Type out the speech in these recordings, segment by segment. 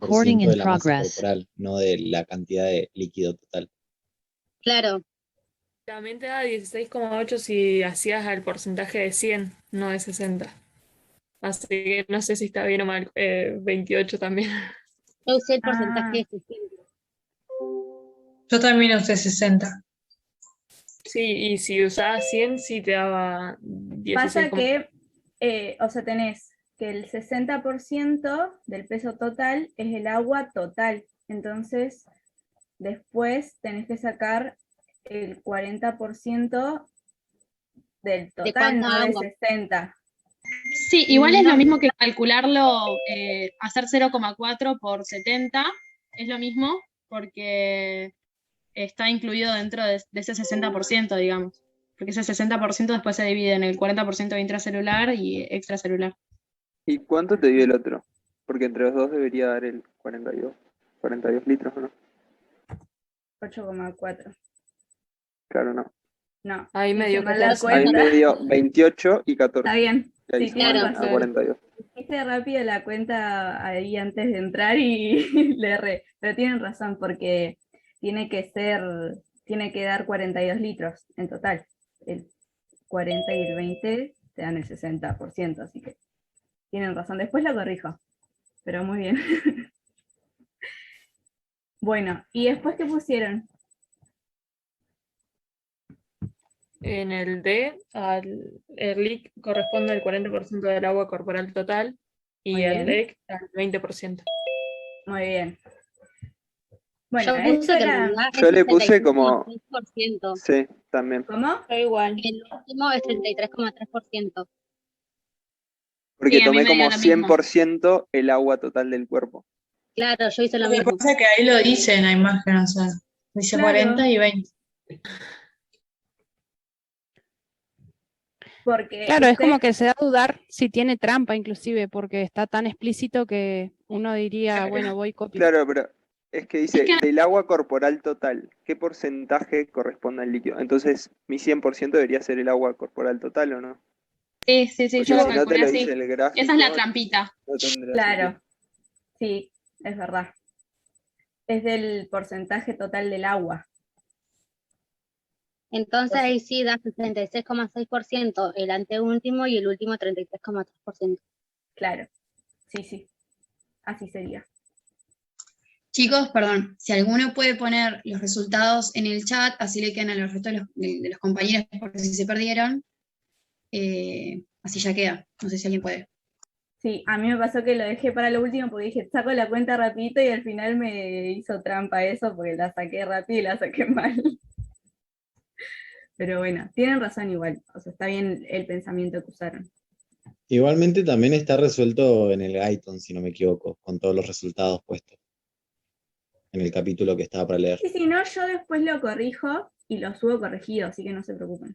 Recording in de la masa progress. corporal, no de la cantidad de líquido total. Claro. También te da 16,8 si hacías al porcentaje de 100, no de 60. Así que no sé si está bien o mal. 28 también. Yo usé el porcentaje de 60. Yo también usé 60. Sí, y si usabas 100, sí te daba 16. Pasa que, o sea, tenés que el 60% del peso total es el agua total. Entonces, después tenés que sacar el 40% del total, cuánta no de agua? 60. Sí, igual es No. lo mismo que calcularlo, hacer 0,4 por 70, es lo mismo, porque está incluido dentro de ese 60%, digamos. Porque ese 60% después se divide en el 40% intracelular y extracelular. ¿Y cuánto te dio el otro? Porque entre los dos debería dar el 42 litros, ¿o no? 8,4. Claro, no. No. Ahí me hice dio mal la 14. Ahí cuenta. me dio 28 y 14. Está bien. Y ahí Sí, tienes claro, razón. 42. Hice rápido la cuenta ahí antes de entrar y le erré. Pero tienen razón, porque tiene que dar 42 litros en total. El 40 y el 20 te dan el 60%, así que tienen razón. Después lo corrijo, pero muy bien. Bueno, ¿y después qué pusieron? En el D, el LIC corresponde al 40% del agua corporal total y Muy el bien. LEC al 20%. Muy bien. Bueno, Yo puse esto que en era... realidad Yo es le puse como... 63,6%. Sí, también. ¿Cómo? Yo igual. El último es 33,3%. Porque Sí, a mí tomé me dio como lo mismo. 100% el agua total del cuerpo. Claro, yo hice lo Lo que mismo. pasa es que ahí lo dice en la imagen, o sea, dice Claro. 40 y 20. Porque Claro, es usted- como que se da a dudar si tiene trampa inclusive, porque está tan explícito que uno diría, bueno, voy copio. Claro, pero es que dice, Es que- del agua corporal total, ¿qué porcentaje corresponde al líquido? Entonces, mi 100% debería ser el agua corporal total, ¿o no? Sí, Porque yo lo si no te calculé lo así. dice el gráfico, Esa es la trampita. no tendría Claro, sentido. sí, es verdad. Es del porcentaje total del agua. Entonces ahí sí da 66,6% el anteúltimo y el último 33,3%. Claro, sí, así sería. Chicos, perdón, si alguno puede poner los resultados en el chat, así le quedan a los restos de los compañeros por si se perdieron, así ya queda. No sé si alguien puede. Sí, a mí me pasó que lo dejé para lo último porque dije, saco la cuenta rapidito y al final me hizo trampa eso porque la saqué rápido y la saqué mal. Pero bueno, tienen razón igual, o sea, está bien el pensamiento que usaron. Igualmente también está resuelto en el Gaiton, si no me equivoco, con todos los resultados puestos en el capítulo que estaba para leer. Y si no, yo después lo corrijo y lo subo corregido, así que no se preocupen.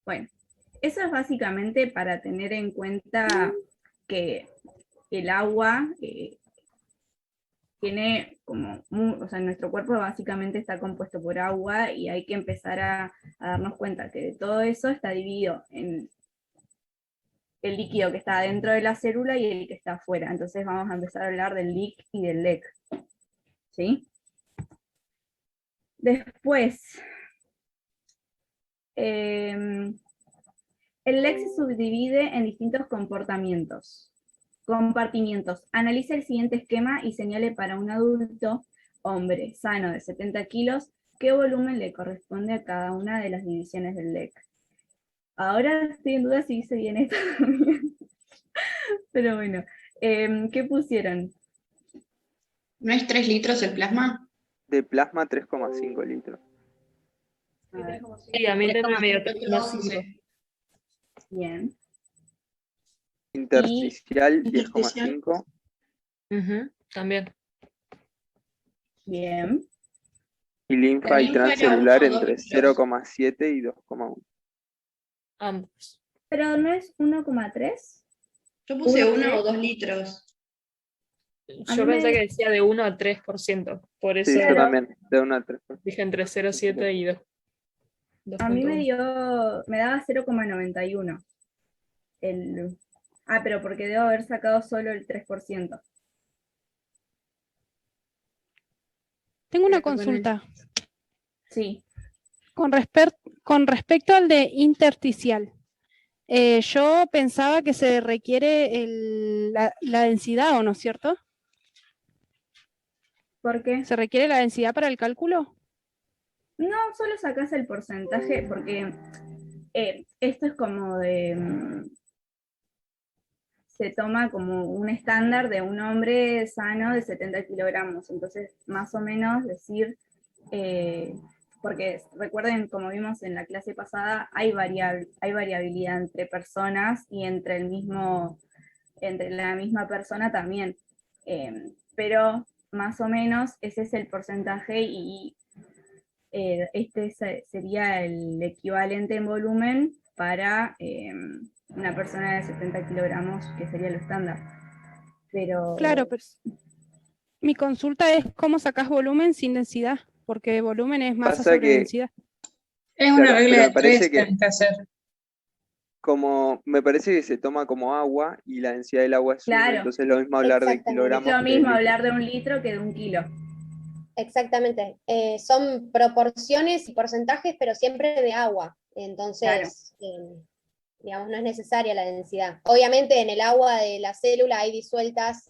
Bueno, eso es básicamente para tener en cuenta que el agua tiene como, o sea, nuestro cuerpo básicamente está compuesto por agua y hay que empezar a darnos cuenta que de todo eso está dividido en el líquido que está dentro de la célula y el que está afuera. Entonces vamos a empezar a hablar del LIC y del LEC. ¿Sí? Después, el LEC se subdivide en distintos compartimientos. Analiza el siguiente esquema y señale para un adulto, hombre, sano de 70 kilos, qué volumen le corresponde a cada una de las divisiones del LEC. Ahora estoy en duda si hice bien esto también. Pero bueno, ¿qué pusieron? ¿No es 3 litros el plasma? De plasma 3,5 litros. A ver, Sí, a mí también me dio 3,5. bien. Intersticial 10,5. También. Bien. Y linfa La y linfa era transcelular 1 o 2 entre litros. 0,7 y 2,1. Ambos. ¿Pero no es 1,3? Yo puse 1,3. 1 o 2 litros. A Yo mí pensé me- que decía de 1 a 3%. Por Sí, eso yo también, de 1 a 3. dije entre 0,7 y 2. A mí me 2,1. daba 0,91. Ah, pero porque debo haber sacado solo el 3%. Tengo una Pero con el- consulta. Sí, Con respecto al de intersticial, yo pensaba que se requiere la densidad, ¿o no es cierto? ¿por qué? ¿Se requiere la densidad para el cálculo? No, solo sacás el porcentaje, porque esto es como se toma como un estándar de un hombre sano de 70 kilogramos, entonces más o menos decir, porque recuerden, como vimos en la clase pasada, hay variabilidad entre personas y entre la misma persona también, pero más o menos ese es el porcentaje y sería el equivalente en volumen para una persona de 70 kilogramos, que sería lo estándar. Pero Claro, pero mi consulta es cómo sacás volumen sin densidad, porque volumen es masa Pasa sobre que, densidad. Es una claro, regla pero de me parece tres que tenés que hacer. me parece que se toma como agua y la densidad del agua es 1, claro, entonces es lo mismo hablar de Exactamente. es kilogramos lo que de mismo litros. hablar de un litro que de un kilo. Exactamente. Son proporciones y porcentajes, pero siempre de agua. Entonces, digamos, no es necesaria la densidad. Obviamente en el agua de la célula hay disueltas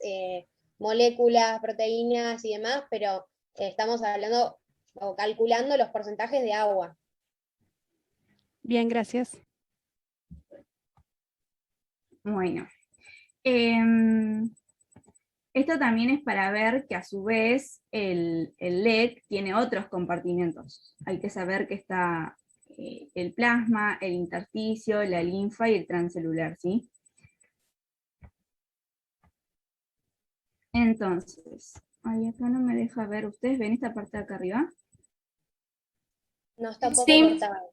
moléculas, proteínas y demás, pero estamos hablando o calculando los porcentajes de agua. Bien, gracias. Bueno, esto también es para ver que a su vez el LED tiene otros compartimentos. Hay que saber que está el plasma, el intersticio, la linfa y el transcelular, ¿sí? Entonces, ay, acá no me deja ver. ¿Ustedes ven esta parte de acá arriba? No está un poco Sí. cortado.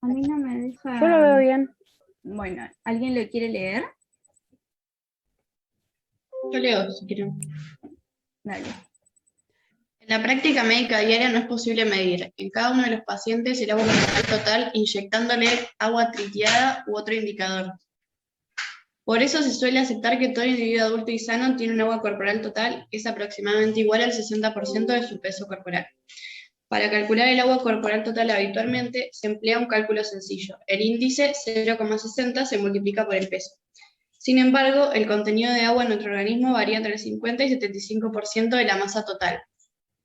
A mí no me deja. Yo lo veo bien. Bueno, ¿alguien lo quiere leer? Yo leo, si quieren. Dale. En la práctica médica diaria no es posible medir en cada uno de los pacientes el agua corporal total inyectándole agua tritiada u otro indicador. Por eso se suele aceptar que todo individuo adulto y sano tiene un agua corporal total que es aproximadamente igual al 60% de su peso corporal. Para calcular el agua corporal total habitualmente se emplea un cálculo sencillo. El índice 0,60 se multiplica por el peso. Sin embargo, el contenido de agua en nuestro organismo varía entre el 50 y 75% de la masa total,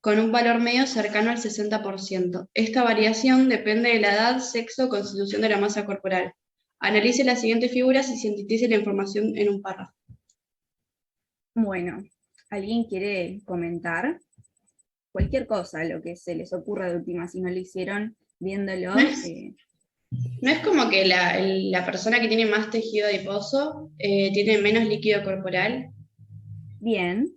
con un valor medio cercano al 60%. Esta variación depende de la edad, sexo o constitución de la masa corporal. Analice las siguientes figuras y sintetice la información en un párrafo. Bueno, ¿alguien quiere comentar? Cualquier cosa, lo que se les ocurra de última, si no lo hicieron viéndolo. ¿No es como que la persona que tiene más tejido adiposo tiene menos líquido corporal? Bien.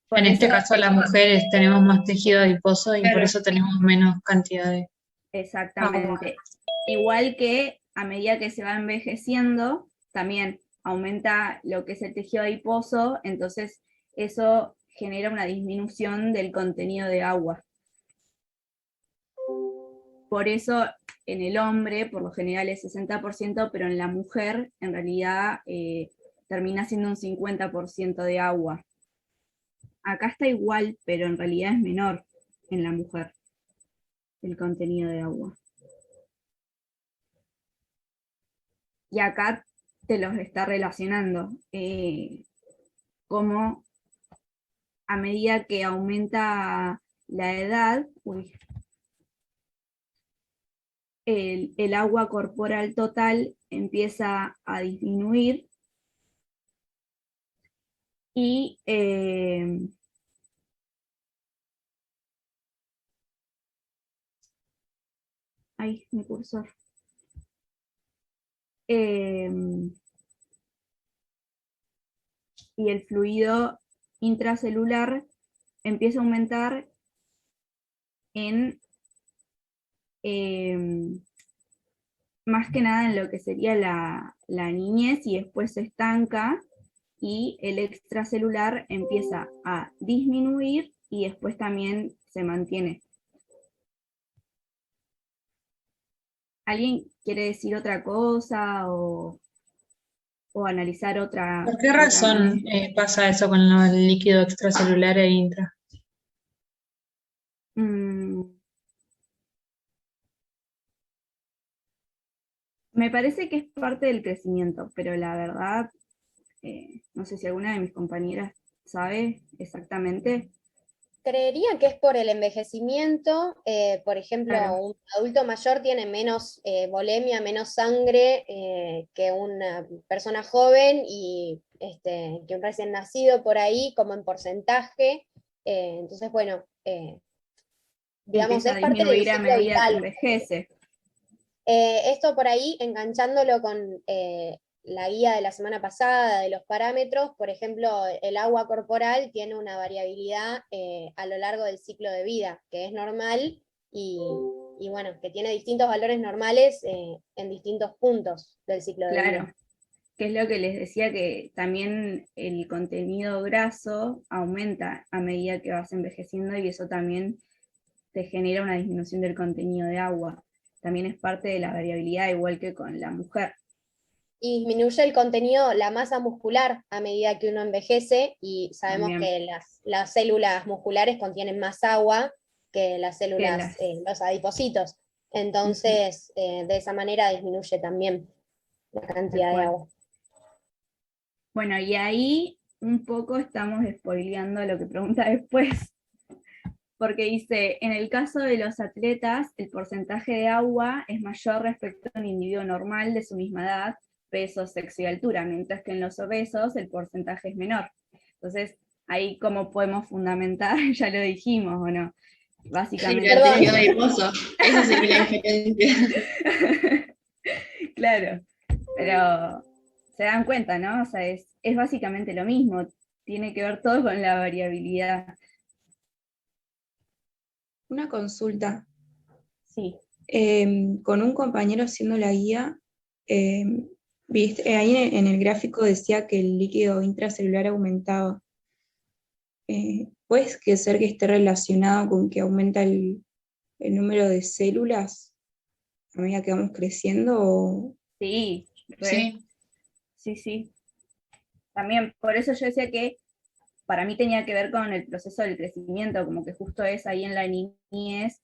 Por En este eso, caso las mujeres tenemos más tejido adiposo y por Claro. eso tenemos menos cantidad de exactamente. Igual que a medida que se va envejeciendo, también aumenta lo que es el tejido adiposo, entonces eso genera una disminución del contenido de agua. Por eso en el hombre, por lo general es 60%, pero en la mujer en realidad termina siendo un 50% de agua. Acá está igual, pero en realidad es menor en la mujer el contenido de agua. Y acá te los está relacionando, como a medida que aumenta la edad, el agua corporal total empieza a disminuir y ay, mi cursor. Y el fluido intracelular empieza a aumentar en más que nada en lo que sería la niñez y después se estanca y el extracelular empieza a disminuir y después también se mantiene. ¿Alguien quiere decir otra cosa o analizar otra? ¿Por qué otra razón más? pasa eso con el líquido extracelular e intra? Me parece que es parte del crecimiento, pero la verdad, no sé si alguna de mis compañeras sabe exactamente. Creería que es por el envejecimiento. Por ejemplo, Claro. un adulto mayor tiene menos volemia, menos sangre que una persona joven y que un recién nacido por ahí, como en porcentaje. Entonces, bueno, digamos, Empieza a es parte del disminuir a ciclo medida que vital. envejece. Esto por ahí, enganchándolo con la guía de la semana pasada de los parámetros, por ejemplo, el agua corporal tiene una variabilidad a lo largo del ciclo de vida, que es normal y bueno, que tiene distintos valores normales en distintos puntos del ciclo de vida. Claro, que es lo que les decía, que también el contenido graso aumenta a medida que vas envejeciendo y eso también te genera una disminución del contenido de agua. También es parte de la variabilidad, igual que con la mujer. Y disminuye el contenido, la masa muscular a medida que uno envejece y sabemos También. que las células musculares contienen más agua que las Que células, las- los adipocitos. Entonces, de esa manera disminuye también la Tal cantidad de cual. agua. Bueno, y ahí un poco estamos spoileando lo que pregunta después, porque dice, en el caso de los atletas, el porcentaje de agua es mayor respecto a un individuo normal de su misma edad, peso, sexo y altura, mientras que en los obesos el porcentaje es menor. Entonces, ahí cómo podemos fundamentar, ya lo dijimos, ¿o no? Básicamente. El tejido adiposo, esa sería la diferencia. Claro, pero se dan cuenta, ¿no? O sea, es básicamente lo mismo, tiene que ver todo con la variabilidad. Una consulta. Sí. Con un compañero haciendo la guía, viste, ahí en el gráfico decía que el líquido intracelular aumentaba. ¿Puede ser que esté relacionado con que aumenta el número de células a medida que vamos creciendo? Sí, Sí. sí. También, por eso yo decía que para mí tenía que ver con el proceso del crecimiento, como que justo es ahí en la niñez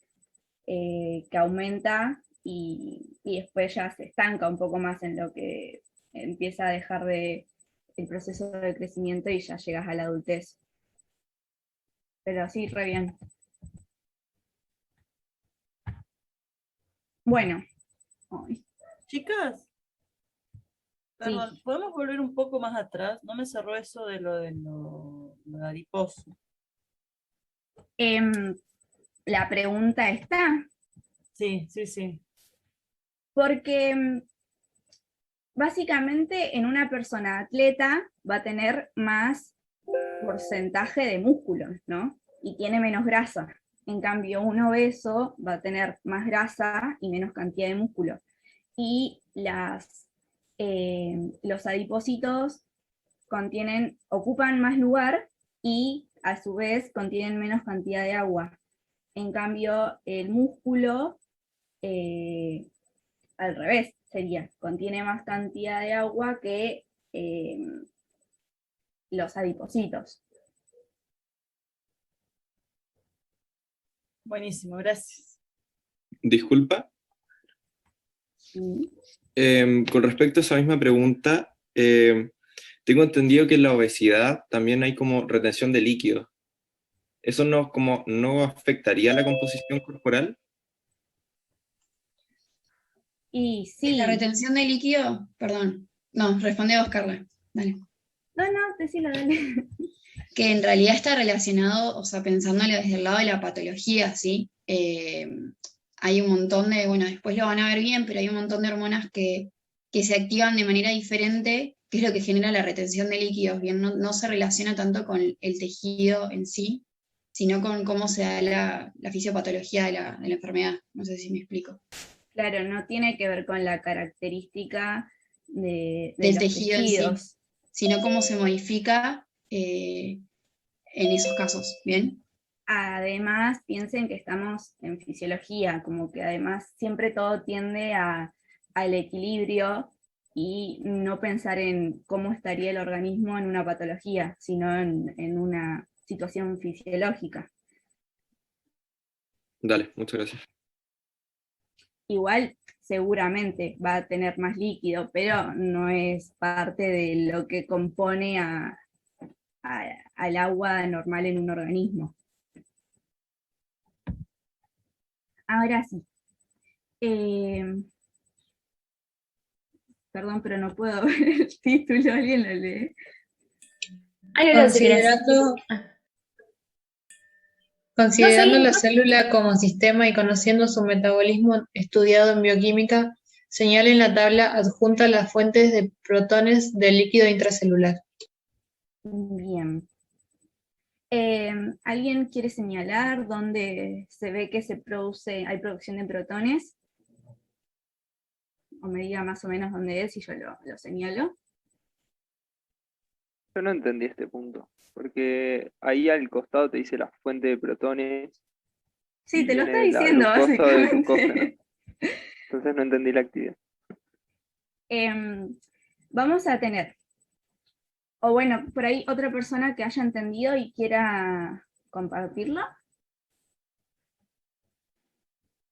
que aumenta y después ya se estanca un poco más en lo que empieza a dejar de el proceso de crecimiento y ya llegas a la adultez. Pero sí, re bien. Bueno. Ay. Chicas, perdón, ¿podemos volver un poco más atrás? No me cerró eso de lo adiposo. La pregunta está. Sí. Porque básicamente en una persona atleta va a tener más porcentaje de músculo, ¿no? Y tiene menos grasa. En cambio, un obeso va a tener más grasa y menos cantidad de músculo. Y los adipocitos ocupan más lugar y a su vez contienen menos cantidad de agua. En cambio, el músculo, al revés, contiene más cantidad de agua que los adipocitos. Buenísimo, gracias. Disculpa. Sí. Con respecto a esa misma pregunta, tengo entendido que en la obesidad también hay como retención de líquidos. ¿Eso no afectaría la composición corporal? Y sí. La retención de líquido, perdón. No, responde vos, Carla. Dale. No, decilo, dale. Que en realidad está relacionado, o sea, pensándolo desde el lado de la patología, ¿sí? Hay un montón de, bueno, después lo van a ver bien, pero hay un montón de hormonas que se activan de manera diferente, que es lo que genera la retención de líquidos. Bien, no se relaciona tanto con el tejido en sí, sino con cómo se da la fisiopatología de la enfermedad. No sé si me explico. Claro, no tiene que ver con la característica del tejido en sí, sino cómo se modifica en esos casos, ¿bien? además piensen que estamos en fisiología, como que además siempre todo tiende al equilibrio y no pensar en cómo estaría el organismo en una patología, sino en una situación fisiológica. Dale, muchas gracias. Igual seguramente va a tener más líquido, pero no es parte de lo que compone al agua normal en un organismo. Ahora sí. Perdón, pero no puedo ver el título, ¿alguien lo lee? Considerando la célula como sistema y conociendo su metabolismo estudiado en bioquímica, señala en la tabla adjunta las fuentes de protones del líquido intracelular. Bien. ¿Alguien quiere señalar dónde se ve que hay producción de protones? O me diga más o menos dónde es y yo lo señalo. Yo no entendí este punto, porque ahí al costado te dice la fuente de protones. Sí, te lo está viene la diciendo, glucosa o el básicamente. glucógeno. Entonces no entendí la actividad. Vamos a tener, o bueno, por ahí otra persona que haya entendido y quiera compartirlo.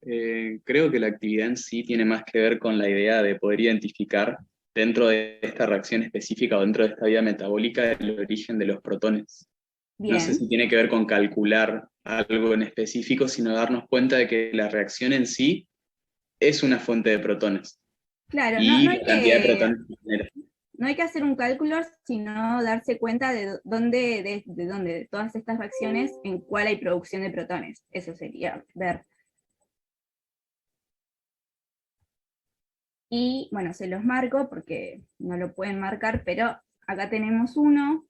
Creo que la actividad en sí tiene más que ver con la idea de poder identificar dentro de esta reacción específica o dentro de esta vía metabólica el origen de los protones. Bien. No sé si tiene que ver con calcular algo en específico, sino darnos cuenta de que la reacción en sí es una fuente de protones. Claro, Y la cantidad de protones que genera. no hay que hacer un cálculo, sino darse cuenta de dónde, de todas estas reacciones, en cuál hay producción de protones. Eso sería ver. Y bueno, se los marco porque no lo pueden marcar, pero acá tenemos uno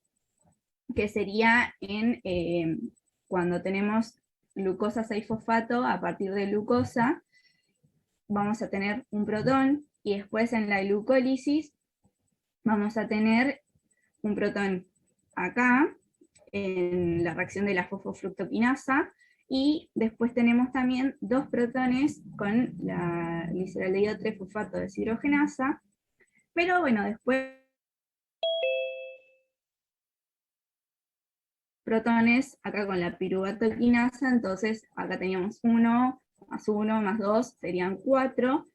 que sería cuando tenemos glucosa 6-fosfato a partir de glucosa, vamos a tener un protón, y después en la glucólisis vamos a tener un protón acá, en la reacción de la fosfofructoquinasa, y después tenemos también 2 protones con la gliceraldehído 3-fosfato deshidrogenasa, pero bueno, después protones acá con la piruvatoquinasa, entonces acá teníamos 1 más 2 serían 4,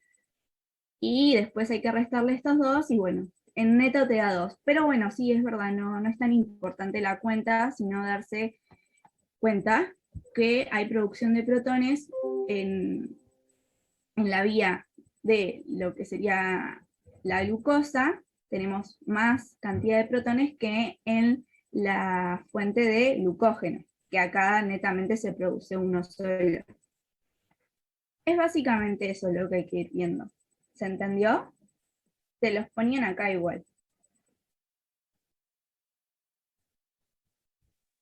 y después hay que restarle estos 2, y bueno, en neto te da 2. Pero bueno, sí, es verdad, no es tan importante la cuenta, sino darse cuenta que hay producción de protones en la vía de lo que sería la glucosa, tenemos más cantidad de protones que en la fuente de glucógeno, que acá netamente se produce uno solo. Es básicamente eso lo que hay que ir viendo. ¿Se entendió? Se los ponían acá igual.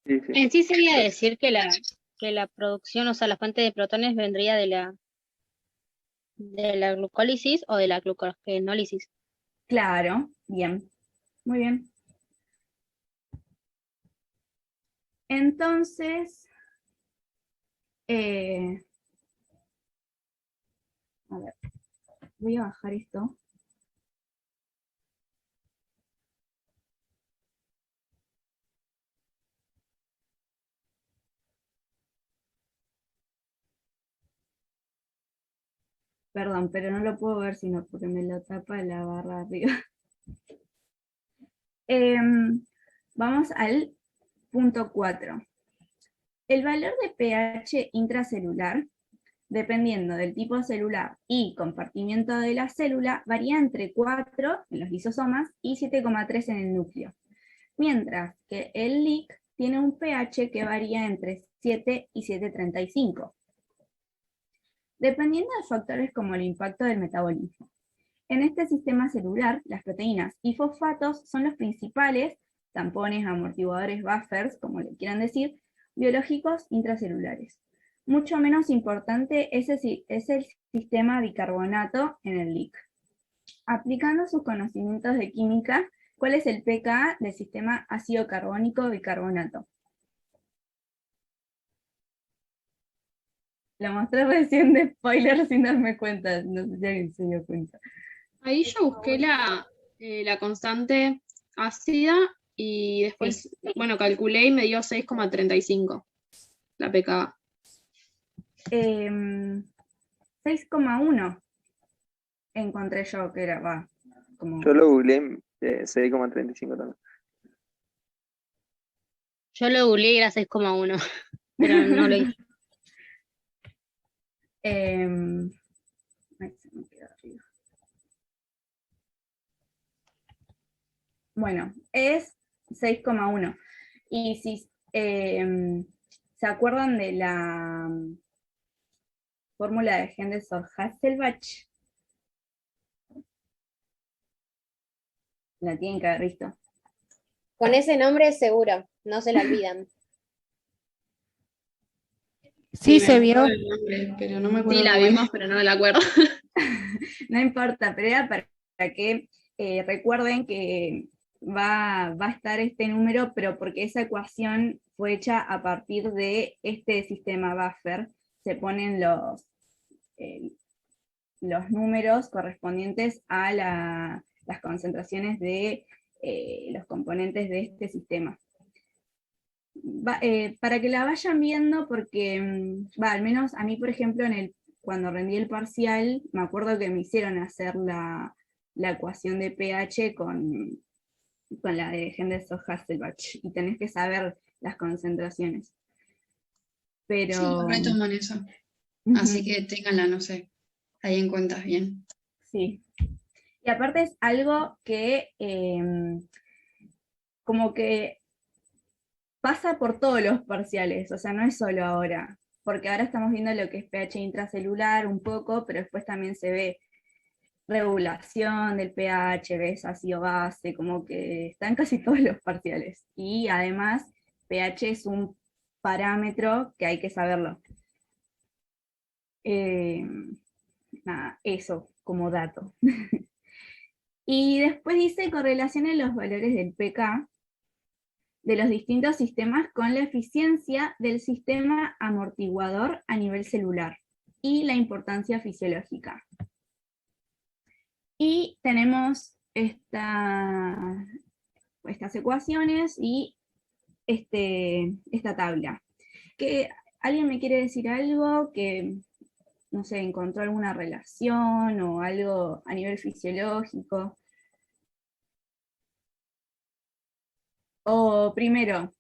Sí, sí. En sí sería decir que la producción, o sea, la fuente de protones vendría de la glucólisis o de la glucogenólisis. Claro, bien, muy bien. Entonces, a ver, voy a bajar esto. Perdón, pero no lo puedo ver sino porque me lo tapa la barra arriba. Vamos al punto 4. El valor de pH intracelular, dependiendo del tipo celular y compartimiento de la célula, varía entre 4 en los lisosomas y 7,3 en el núcleo. Mientras que el LIC tiene un pH que varía entre 7 y 7,35. Dependiendo de factores como el impacto del metabolismo. En este sistema celular, las proteínas y fosfatos son los principales tampones, amortiguadores, buffers, como le quieran decir, biológicos intracelulares. Mucho menos importante es el sistema bicarbonato en el LIC. Aplicando sus conocimientos de química, ¿cuál es el pKa del sistema ácido carbónico bicarbonato? Lo mostré recién de spoiler sin darme cuenta, no sé si alguien se dio cuenta. Ahí yo busqué la constante ácida y después, bueno, calculé y me dio 6,35 la pKa. 6,1 encontré yo que era, como... Yo lo googleé, 6,35 también. Yo lo googleé y era 6,1, pero no lo hice. Ay, se me quedó arriba. Bueno, es 6,1. Y si se acuerdan de la fórmula de Henderson-Hasselbalch, la tienen que haber visto. Con ese nombre seguro, no se la olvidan. Sí, se vio. Pero no me acuerdo. Sí, la cómo es. vimos, pero no me la acuerdo. No importa, pero era para que recuerden que va a estar este número, pero porque esa ecuación fue hecha a partir de este sistema buffer. Se ponen los números correspondientes a las concentraciones de los componentes de este sistema. Para que la vayan viendo, porque al menos a mí, por ejemplo, cuando rendí el parcial, me acuerdo que me hicieron hacer la ecuación de pH con la de Henderson-Hasselbalch, y tenés que saber las concentraciones. Pero... Sí, retoman eso. Así que ténganla, no sé, ahí en cuenta bien. Sí. Y aparte es algo que como que pasa por todos los parciales, o sea, no es solo ahora, porque ahora estamos viendo lo que es pH intracelular un poco, pero después también se ve regulación del pH, ves ácido base, como que están casi todos los parciales. Y además, pH es un parámetro que hay que saberlo. Nada, eso como dato. Y después dice correlacionen los valores del pK de los distintos sistemas con la eficiencia del sistema amortiguador a nivel celular y la importancia fisiológica. Y tenemos estas ecuaciones y esta tabla. ¿Alguien me quiere decir algo? Que, no sé, encontró alguna relación o algo a nivel fisiológico. O primero,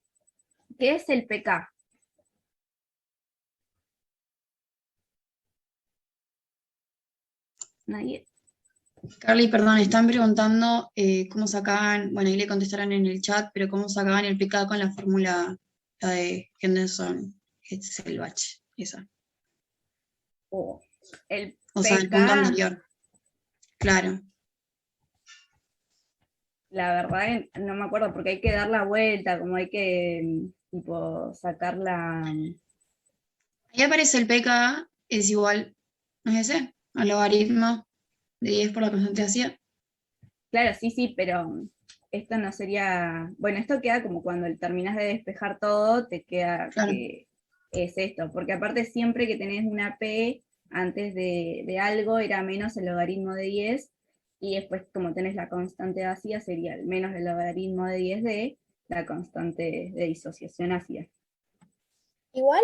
¿qué es el pK? ¿Nadie? Carly, perdón, están preguntando cómo sacaban, bueno, ahí le contestarán en el chat, pero cómo sacaban el pK con la fórmula la de Henderson-Hasselbalch, esa. El O sea, el punto anterior. Claro. La verdad no me acuerdo, porque hay que dar la vuelta, como hay que tipo sacar la... Ahí aparece el pK, es igual, ¿no es ese? Al logaritmo de 10 por la constante ácida. Claro, sí, pero esto no sería... Bueno, esto queda como cuando terminas de despejar todo, te queda Claro. que es esto, porque aparte siempre que tenés una P antes de algo era menos el logaritmo de 10, y después como tenés la constante ácida sería el menos el logaritmo de 10 de la constante de disociación ácida. Igual,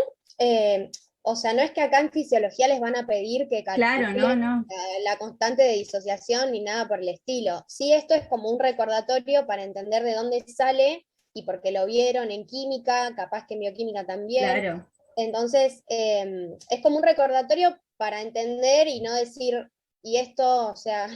o sea, no es que acá en fisiología les van a pedir que calculen no. la constante de disociación ni nada por el estilo. Sí, esto es como un recordatorio para entender de dónde sale y porque lo vieron en química, capaz que en bioquímica también. Claro. Entonces, es como un recordatorio para entender y no decir, y esto, o sea...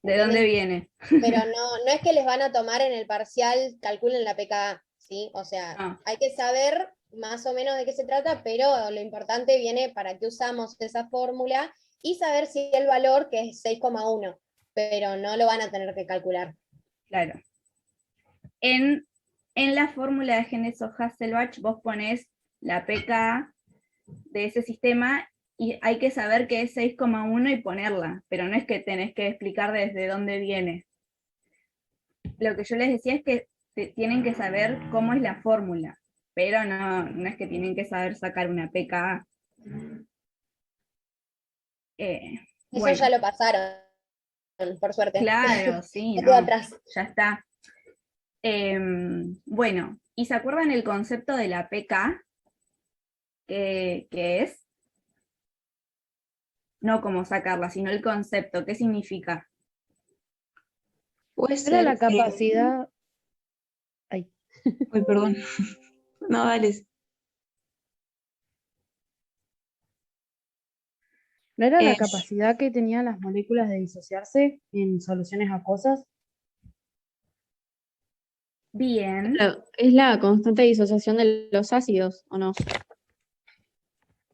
¿De dónde viene? Pero no es que les van a tomar en el parcial, calculen la pKa, ¿sí? O sea, hay que saber más o menos de qué se trata, pero lo importante viene para qué usamos esa fórmula y saber si el valor, que es 6,1, pero no lo van a tener que calcular. Claro. En la fórmula de Henderson-Hasselbalch vos ponés la pKa de ese sistema y hay que saber que es 6,1 y ponerla, pero no es que tenés que explicar desde dónde viene. Lo que yo les decía es que tienen que saber cómo es la fórmula, pero no es que tienen que saber sacar una pKa. Eso ya lo pasaron, por suerte. Claro, sí, Se quedó no, atrás. ya está. Bueno, ¿y se acuerdan el concepto de la pK? ¿Qué es? No cómo sacarla, sino el concepto, ¿qué significa? Puede Era la ser. capacidad. Ay. Uy, perdón. No, dale. ¿No era la Eh, capacidad que tenían las moléculas de disociarse en soluciones acuosas? Bien. Claro, es la constante disociación de los ácidos, ¿o no?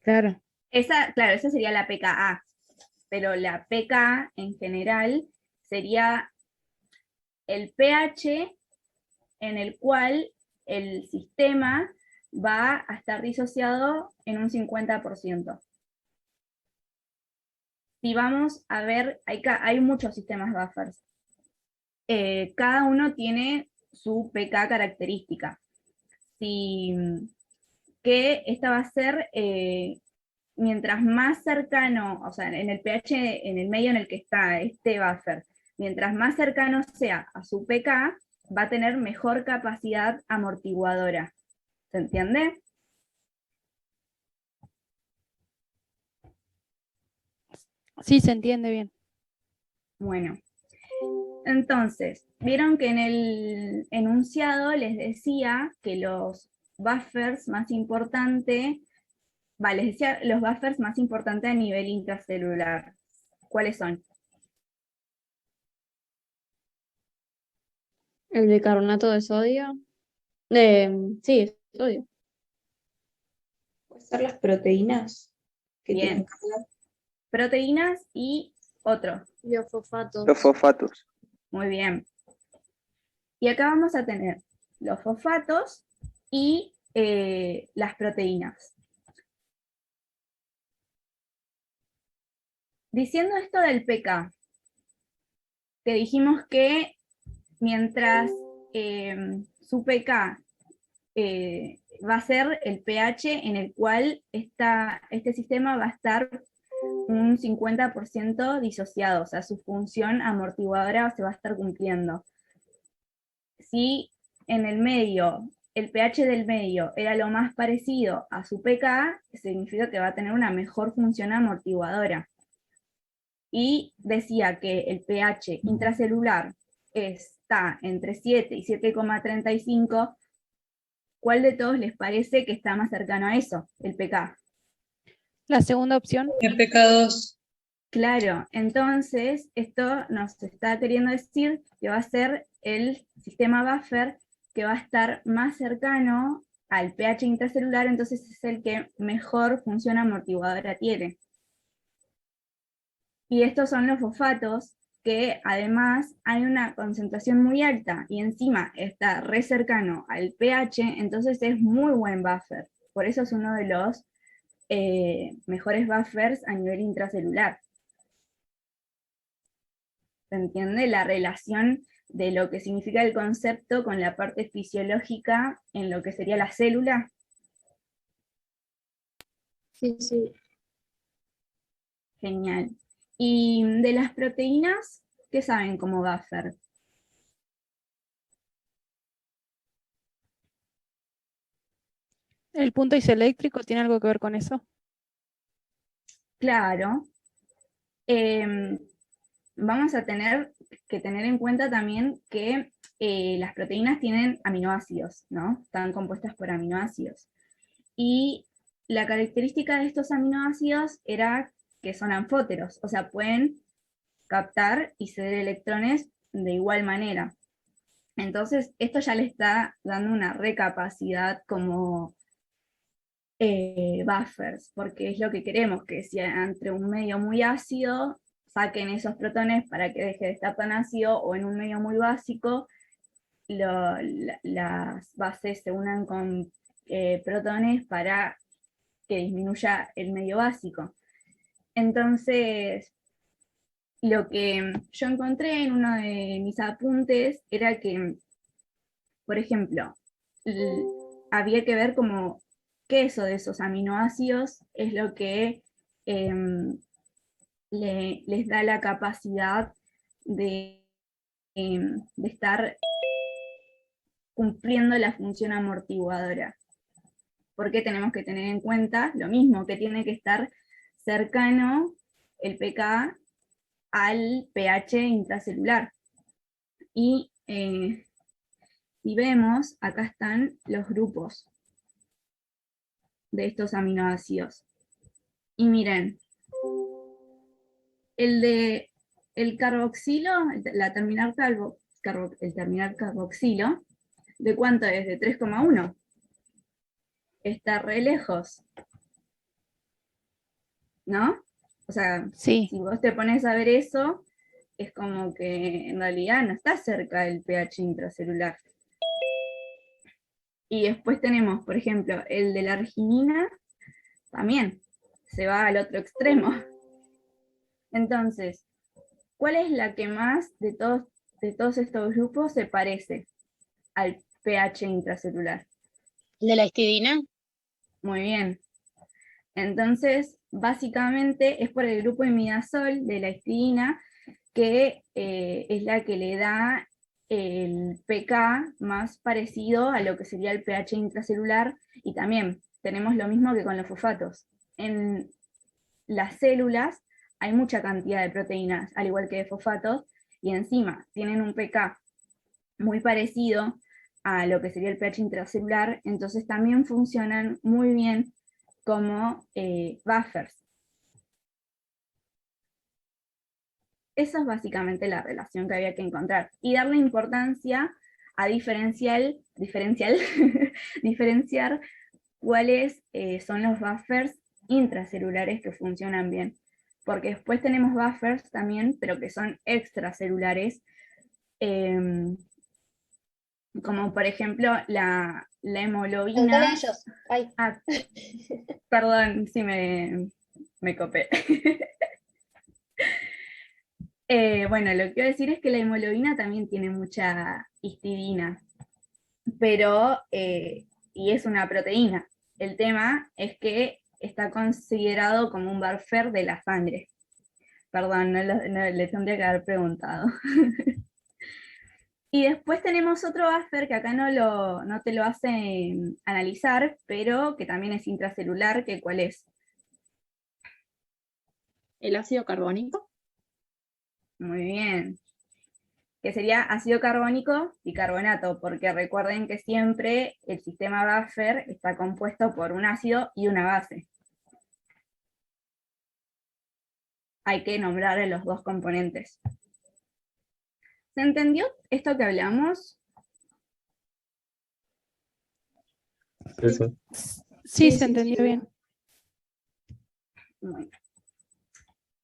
Claro. Claro, esa sería la pKa, pero la pK en general sería el pH en el cual el sistema va a estar disociado en un 50%. Si vamos a ver, hay muchos sistemas buffers. Cada uno tiene su pK característica. Que esta va a ser, mientras más cercano, o sea, en el pH, en el medio en el que está este buffer, mientras más cercano sea a su pK, va a tener mejor capacidad amortiguadora. ¿Se entiende? Sí, se entiende bien. Bueno, entonces, vieron que en el enunciado les decía que los buffers más importantes, les decía los buffers más importantes a nivel intracelular. ¿Cuáles son? El bicarbonato de sodio. Sí, sodio. Puede ser las proteínas que Bien. tienen carga. Proteínas y otro. Los fosfatos. Los fosfatos. Muy bien. Y acá vamos a tener los fosfatos y las proteínas. Diciendo esto del pK, que dijimos que mientras su pK va a ser el pH en el cual este sistema va a estar un 50% disociado, o sea, su función amortiguadora se va a estar cumpliendo. Si en el medio, el pH del medio era lo más parecido a su pK, significa que va a tener una mejor función amortiguadora. Y decía que el pH intracelular está entre 7 y 7,35. ¿Cuál de todos les parece que está más cercano a eso, el pK? La segunda opción. El pK2. Claro, entonces esto nos está queriendo decir que va a ser el sistema buffer que va a estar más cercano al pH intracelular, entonces es el que mejor función amortiguadora tiene. Y estos son los fosfatos, que además hay una concentración muy alta y encima está re cercano al pH, entonces es muy buen buffer. Por eso es uno de los mejores buffers a nivel intracelular. ¿Se entiende la relación de lo que significa el concepto con la parte fisiológica en lo que sería la célula? Sí, sí. Genial. Y de las proteínas, ¿qué saben como buffer? ¿El punto isoeléctrico tiene algo que ver con eso? Claro. Vamos a tener que tener en cuenta también que las proteínas tienen aminoácidos, ¿no? Están compuestas por aminoácidos. Y la característica de estos aminoácidos era que son anfóteros, o sea, pueden captar y ceder electrones de igual manera. Entonces, esto ya le está dando una recapacidad como buffers, porque es lo que queremos, que si entre un medio muy ácido saquen esos protones para que deje de estar tan ácido, o en un medio muy básico las bases se unan con protones para que disminuya el medio básico. Entonces, lo que yo encontré en uno de mis apuntes era que, por ejemplo, había que ver como qué eso de esos aminoácidos es lo que les da la capacidad de estar cumpliendo la función amortiguadora. Porque tenemos que tener en cuenta lo mismo, que tiene que estar cercano el pK al pH intracelular. Y si vemos, acá están los grupos de estos aminoácidos. Y miren, el carboxilo, el terminal carboxilo, ¿de cuánto es? De 3,1. Está re lejos, ¿no? O sea, Sí. si vos te pones a ver eso, es como que en realidad no está cerca del pH intracelular. Y después tenemos, por ejemplo, el de la arginina, también se va al otro extremo. Entonces, ¿cuál es la que más de todos estos grupos se parece al pH intracelular? ¿De la histidina? Muy bien. Entonces, básicamente es por el grupo imidazol de la histidina, que es la que le da el pK más parecido a lo que sería el pH intracelular, y también tenemos lo mismo que con los fosfatos. En las células hay mucha cantidad de proteínas, al igual que de fosfatos, y encima tienen un pK muy parecido a lo que sería el pH intracelular, entonces también funcionan muy bien como buffers. Esa es básicamente la relación que había que encontrar. Y darle importancia a diferenciar cuáles son los buffers intracelulares que funcionan bien. Porque después tenemos buffers también, pero que son extracelulares, como por ejemplo la hemoglobina. Ellos. Ay. Ah, perdón si me copé. Bueno, lo que quiero decir es que la hemoglobina también tiene mucha histidina, pero, y es una proteína. El tema es que está considerado como un buffer de la sangre. Perdón, no le tendría que haber preguntado. Y después tenemos otro buffer que acá no te lo hacen analizar, pero que también es intracelular, que ¿cuál es? ¿El ácido carbónico? Muy bien. Que sería ácido carbónico y carbonato, porque recuerden que siempre el sistema buffer está compuesto por un ácido y una base. Hay que nombrar a los dos componentes. ¿Se entendió esto que hablamos? Sí, se entendió bien. Bueno.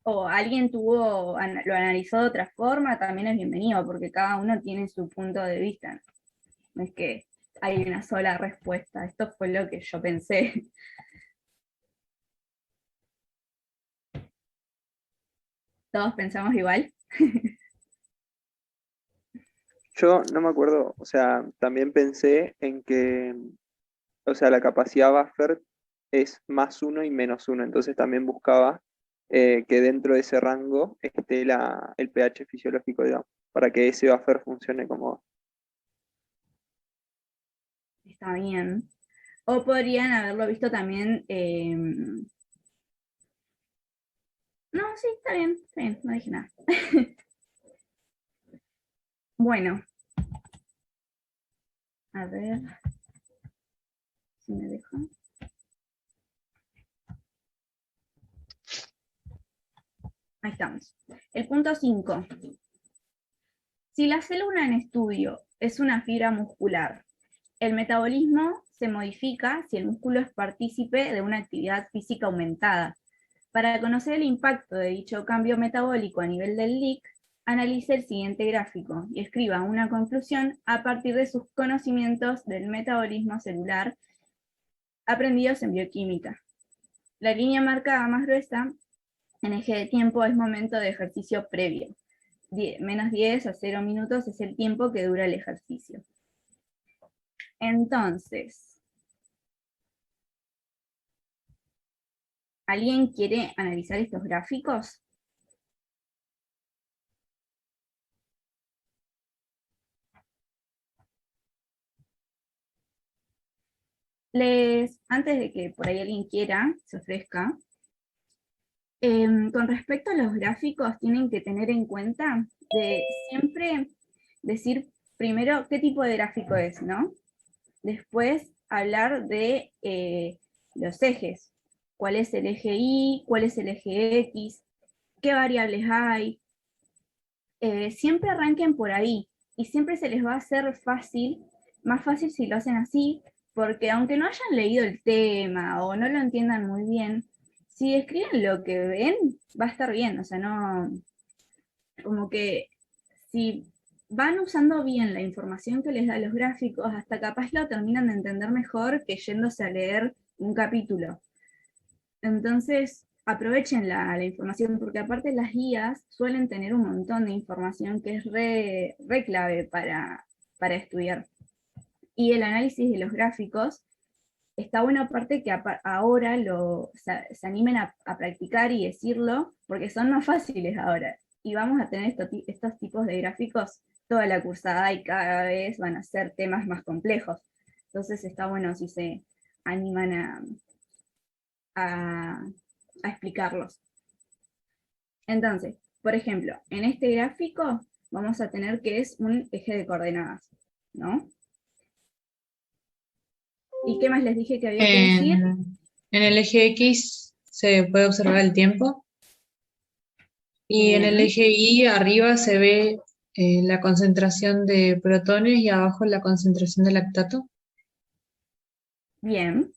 O alguien lo analizó de otra forma, también es bienvenido, porque cada uno tiene su punto de vista. No es que hay una sola respuesta. Esto fue lo que yo pensé. ¿Todos pensamos igual? Yo no me acuerdo, o sea, también pensé en que, o sea, la capacidad buffer es +1 y -1, entonces también buscaba que dentro de ese rango esté el pH fisiológico, digamos, para que ese buffer funcione como... Está bien. O podrían haberlo visto también... No, sí, está bien, no dije nada. Bueno. A ver si me deja. Ahí estamos. El punto 5. Si la célula en estudio es una fibra muscular, el metabolismo se modifica si el músculo es partícipe de una actividad física aumentada. Para conocer el impacto de dicho cambio metabólico a nivel del LIC, analice el siguiente gráfico y escriba una conclusión a partir de sus conocimientos del metabolismo celular aprendidos en bioquímica. La línea marcada más gruesa en eje de tiempo es momento de ejercicio previo. -10 a 0 minutos es el tiempo que dura el ejercicio. Entonces, ¿alguien quiere analizar estos gráficos? Antes de que por ahí alguien quiera, se ofrezca, con respecto a los gráficos, tienen que tener en cuenta de siempre decir primero qué tipo de gráfico es, ¿no? Después hablar de los ejes. ¿Cuál es el eje Y? ¿Cuál es el eje X? ¿Qué variables hay? Siempre arranquen por ahí y siempre se les va a hacer fácil, más fácil si lo hacen así, porque aunque no hayan leído el tema o no lo entiendan muy bien, si escriben lo que ven, va a estar bien, o sea, no, como que si van usando bien la información que les da los gráficos, hasta capaz lo terminan de entender mejor que yéndose a leer un capítulo. Entonces, aprovechen la información, porque aparte las guías suelen tener un montón de información que es re clave para estudiar. Y el análisis de los gráficos, está bueno aparte que ahora se animen a practicar y decirlo, porque son más fáciles ahora. Y vamos a tener estos tipos de gráficos toda la cursada y cada vez van a ser temas más complejos. Entonces está bueno si se animan a explicarlos. Entonces, por ejemplo, en este gráfico vamos a tener que es un eje de coordenadas, ¿no? ¿Y qué más les dije que había que decir? En el eje X se puede observar el tiempo. Y en el Bien. eje Y arriba se ve la concentración de protones y abajo la concentración de lactato. Bien.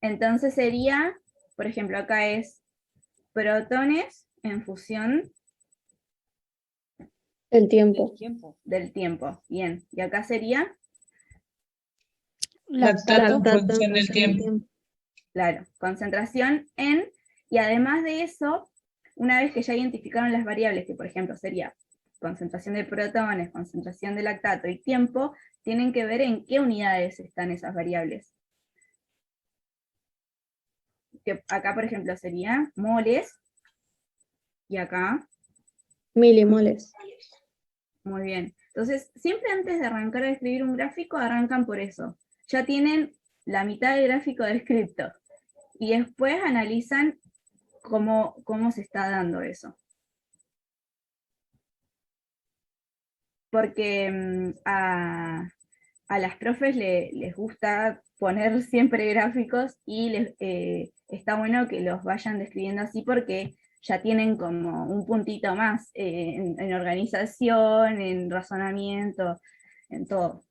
Entonces sería, por ejemplo, acá es protones en función El tiempo. del tiempo. Bien. Y acá sería, Lactato en Lactato función del tiempo. claro, concentración en, y además de eso, una vez que ya identificaron las variables, que por ejemplo sería concentración de protones, concentración de lactato y tiempo, tienen que ver en qué unidades están esas variables. Que acá, por ejemplo, sería moles, y acá, Milimoles. muy bien. Entonces, siempre antes de arrancar a escribir un gráfico, arrancan por eso. Ya tienen la mitad del gráfico descrito, y después analizan cómo se está dando eso. Porque a las profes les gusta poner siempre gráficos y está bueno que los vayan describiendo así porque ya tienen como un puntito más en organización, en razonamiento, en todo.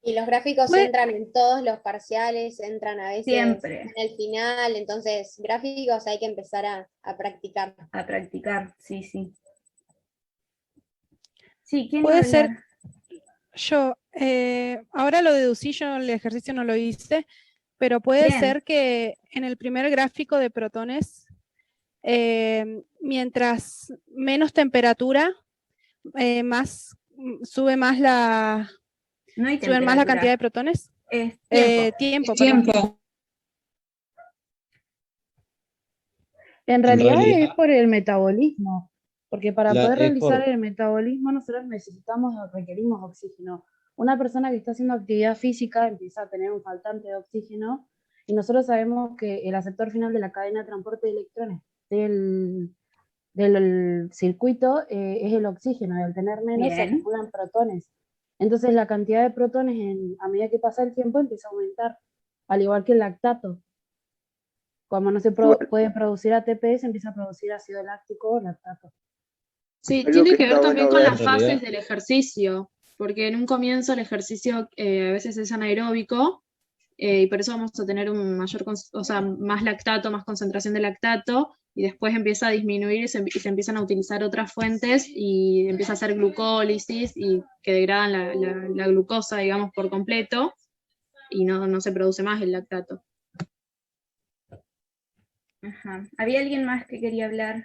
Y los gráficos entran en todos los parciales, entran a veces Siempre. en el final, entonces gráficos hay que empezar a practicar. A practicar, sí, sí. Sí, ¿quién Puede iba a ser, hablar? yo, ahora lo deducí, yo el ejercicio no lo hice, pero puede Bien. ser que en el primer gráfico de protones, mientras menos temperatura, sube más la, No hay suben más la temperatura. cantidad de protones. Es tiempo. Perdón. En En realidad realidad, es por el metabolismo, porque para poder es realizar por, el metabolismo nosotros requerimos oxígeno. Una persona que está haciendo actividad física empieza a tener un faltante de oxígeno y nosotros sabemos que el aceptor final de la cadena de transporte de electrones del circuito es el oxígeno, y al tener menos se Bien. acumulan protones. Entonces la cantidad de protones a medida que pasa el tiempo empieza a aumentar, al igual que el lactato. Como no se puede producir ATP, se empieza a producir ácido láctico o lactato. Sí, Algo tiene que que ver está también bueno con ver. las en realidad, fases del ejercicio, porque en un comienzo el ejercicio a veces es anaeróbico y por eso vamos a tener un más lactato, más concentración de lactato, y después empieza a disminuir y se empiezan a utilizar otras fuentes y empieza a hacer glucólisis y que degradan la glucosa, digamos, por completo y no se produce más el lactato. Ajá. ¿Había alguien más que quería hablar?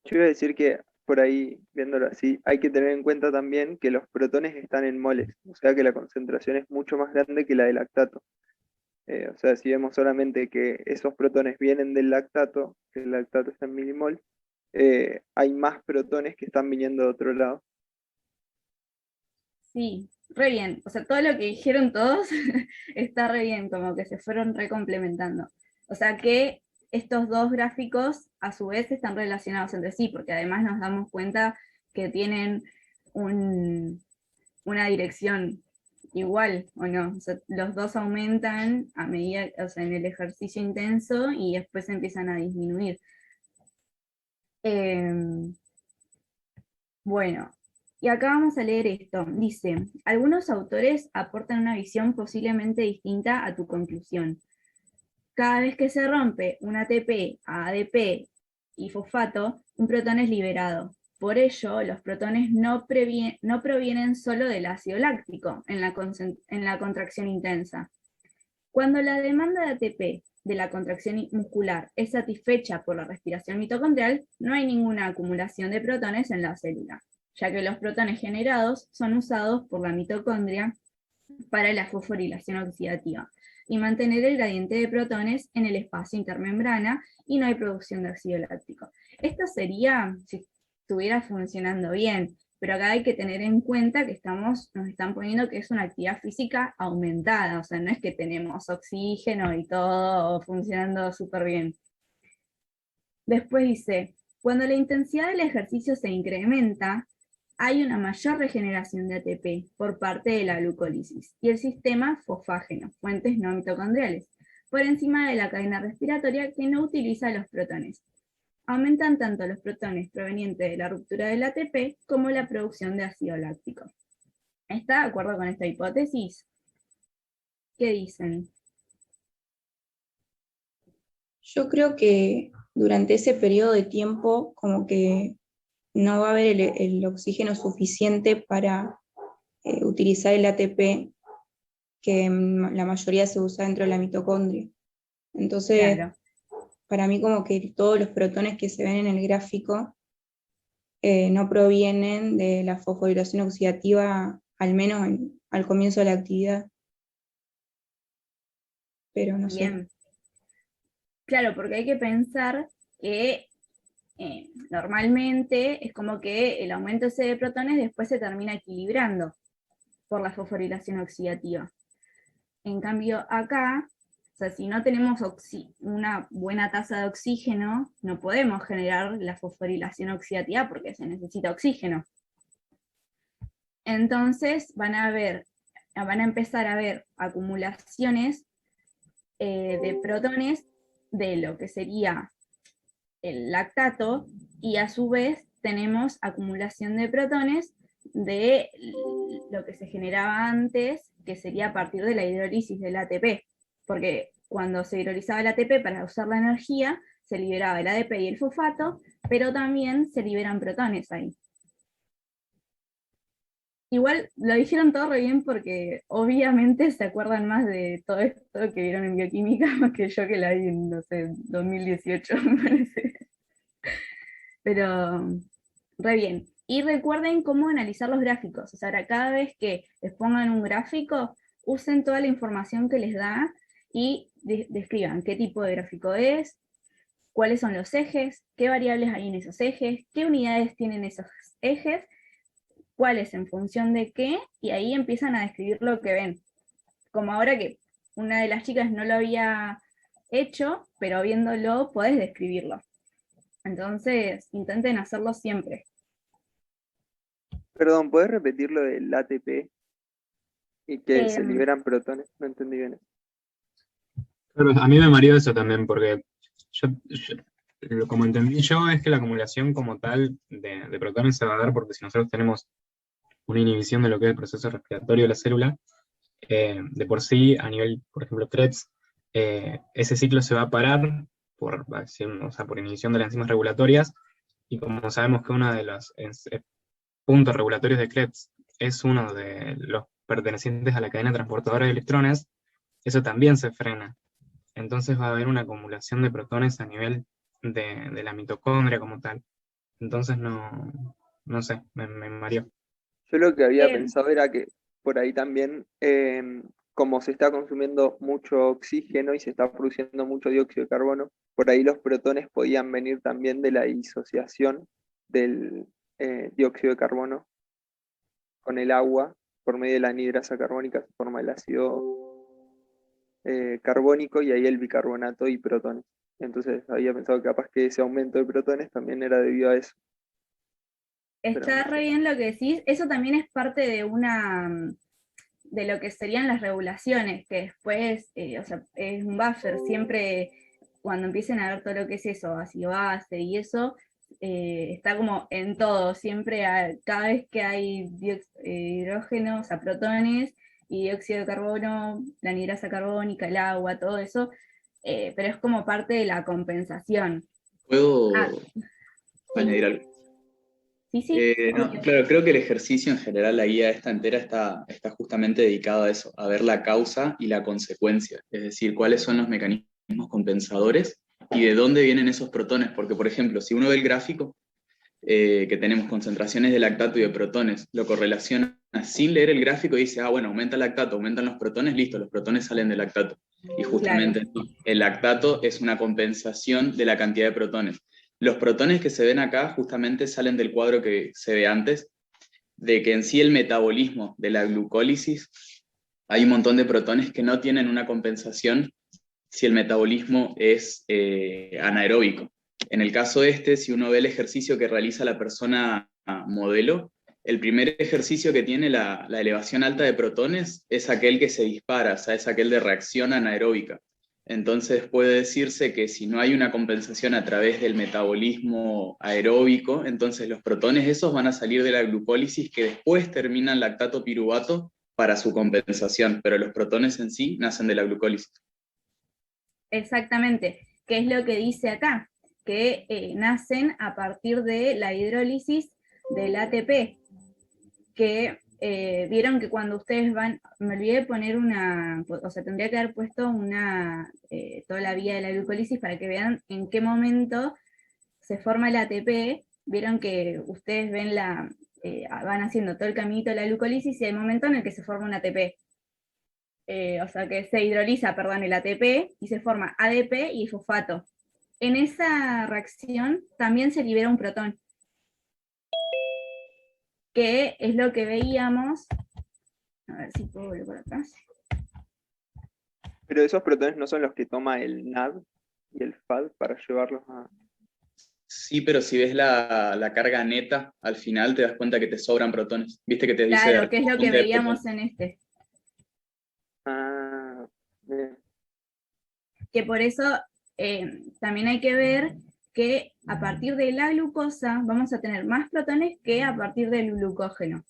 Yo iba a decir que por ahí, viéndolo así, hay que tener en cuenta también que los protones están en moles, o sea que la concentración es mucho más grande que la del lactato. O sea, si vemos solamente que esos protones vienen del lactato, que el lactato está en milimol, hay más protones que están viniendo de otro lado. Sí, re bien. O sea, todo lo que dijeron todos está re bien, como que se fueron recomplementando. O sea que estos dos gráficos a su vez están relacionados entre sí, porque además nos damos cuenta que tienen una dirección igual, ¿o no? O sea, los dos aumentan a medida, o sea, en el ejercicio intenso y después empiezan a disminuir. Bueno, y acá vamos a leer esto. Dice, algunos autores aportan una visión posiblemente distinta a tu conclusión. Cada vez que se rompe un ATP a ADP y fosfato, un protón es liberado. Por ello, los protones no provienen solo del ácido láctico en la contracción intensa. Cuando la demanda de ATP de la contracción muscular es satisfecha por la respiración mitocondrial, no hay ninguna acumulación de protones en la célula, ya que los protones generados son usados por la mitocondria para la fosforilación oxidativa y mantener el gradiente de protones en el espacio intermembrana, y no hay producción de óxido láctico. Esto sería si estuviera funcionando bien, pero acá hay que tener en cuenta que nos están poniendo que es una actividad física aumentada, o sea, no es que tenemos oxígeno y todo funcionando súper bien. Después dice, cuando la intensidad del ejercicio se incrementa, hay una mayor regeneración de ATP por parte de la glucólisis y el sistema fosfágeno, fuentes no mitocondriales, por encima de la cadena respiratoria que no utiliza los protones. Aumentan tanto los protones provenientes de la ruptura del ATP como la producción de ácido láctico. ¿Está de acuerdo con esta hipótesis? ¿Qué dicen? Yo creo que durante ese periodo de tiempo como que no va a haber el oxígeno suficiente para utilizar el ATP que la mayoría se usa dentro de la mitocondria. Entonces, Claro. Para mí como que todos los protones que se ven en el gráfico no provienen de la fosforilación oxidativa, al menos al comienzo de la actividad. Pero no sé. Bien. Claro, porque hay que pensar que normalmente es como que el aumento ese de protones después se termina equilibrando por la fosforilación oxidativa. En cambio acá, o sea, si no tenemos una buena tasa de oxígeno, no podemos generar la fosforilación oxidativa porque se necesita oxígeno. Entonces van a empezar a haber acumulaciones de protones de lo que sería el lactato, y a su vez tenemos acumulación de protones de lo que se generaba antes, que sería a partir de la hidrólisis del ATP, porque cuando se hidrolizaba el ATP para usar la energía, se liberaba el ADP y el fosfato, pero también se liberan protones ahí. Igual lo dijeron todo re bien porque obviamente se acuerdan más de todo esto que vieron en bioquímica más que yo, que la vi en, no sé, 2018, me parece. Pero re bien. Y recuerden cómo analizar los gráficos. O sea, ahora cada vez que les pongan un gráfico, usen toda la información que les da y describan qué tipo de gráfico es, cuáles son los ejes, qué variables hay en esos ejes, qué unidades tienen esos ejes, cuáles en función de qué, y ahí empiezan a describir lo que ven. Como ahora que una de las chicas no lo había hecho, pero viéndolo podés describirlo. Entonces, intenten hacerlo siempre. Perdón, ¿puedes repetir lo del ATP y que se liberan protones? No entendí bien. Pero a mí me mareó eso también, porque como entendí yo, es que la acumulación como tal de protones se va a dar porque si nosotros tenemos una inhibición de lo que es el proceso respiratorio de la célula, de por sí, a nivel, por ejemplo, Krebs, ese ciclo se va a parar por inhibición de las enzimas regulatorias, y como sabemos que uno de los puntos regulatorios de Krebs es uno de los pertenecientes a la cadena transportadora de electrones, eso también se frena. Entonces va a haber una acumulación de protones a nivel de la mitocondria como tal. Entonces no sé, me mareó. Yo lo que había pensado era que por ahí también, como se está consumiendo mucho oxígeno y se está produciendo mucho dióxido de carbono, por ahí los protones podían venir también de la disociación del dióxido de carbono con el agua, por medio de la anhidrasa carbónica se forma el ácido carbónico y ahí el bicarbonato y protones. Entonces había pensado que capaz que ese aumento de protones también era debido a eso. Está re bien lo que decís. Eso también es parte de de lo que serían las regulaciones, que después, o sea, es un buffer. Siempre cuando empiecen a ver todo lo que es eso, ácido base y eso, está como en todo. Siempre cada vez que hay hidrógeno, o sea, protones y dióxido de carbono, la anhidrasa carbónica, el agua, todo eso, pero es como parte de la compensación. ¿Puedo añadir algo? Sí, sí. No, claro, creo que el ejercicio en general, la guía esta entera está justamente dedicado a eso, a ver la causa y la consecuencia, es decir, cuáles son los mecanismos compensadores y de dónde vienen esos protones, porque por ejemplo, si uno ve el gráfico, que tenemos concentraciones de lactato y de protones, lo correlaciona sin leer el gráfico y dice, bueno, aumenta el lactato, aumentan los protones, listo, los protones salen del lactato. Y justamente el lactato es una compensación de la cantidad de protones. Los protones que se ven acá justamente salen del cuadro que se ve antes, de que en sí el metabolismo de la glucólisis, hay un montón de protones que no tienen una compensación si el metabolismo es anaeróbico. En el caso si uno ve el ejercicio que realiza la persona modelo, el primer ejercicio que tiene la elevación alta de protones es aquel que se dispara, o sea, es aquel de reacción anaeróbica. Entonces puede decirse que si no hay una compensación a través del metabolismo aeróbico, entonces los protones esos van a salir de la glucólisis que después terminan lactato piruvato para su compensación, pero los protones en sí nacen de la glucólisis. Exactamente, que es lo que dice acá, que nacen a partir de la hidrólisis del ATP, que vieron que cuando ustedes van, me olvidé de poner o sea, tendría que haber puesto toda la vía de la glucólisis para que vean en qué momento se forma el ATP. Vieron que ustedes ven van haciendo todo el caminito de la glucólisis y hay un momento en el que se forma un ATP. O sea que se hidroliza, perdón, el ATP y se forma ADP y fosfato. En esa reacción también se libera un protón, que es lo que veíamos. A ver si puedo volver por atrás. Pero esos protones no son los que toma el NAD y el FAD para llevarlos a... Sí, pero si ves la carga neta, al final te das cuenta que te sobran protones. ¿Viste que te dice? Claro, que es lo que veíamos en este. Ah, bien. Que por eso también hay que ver que a partir de la glucosa vamos a tener más protones que a partir del glucógeno.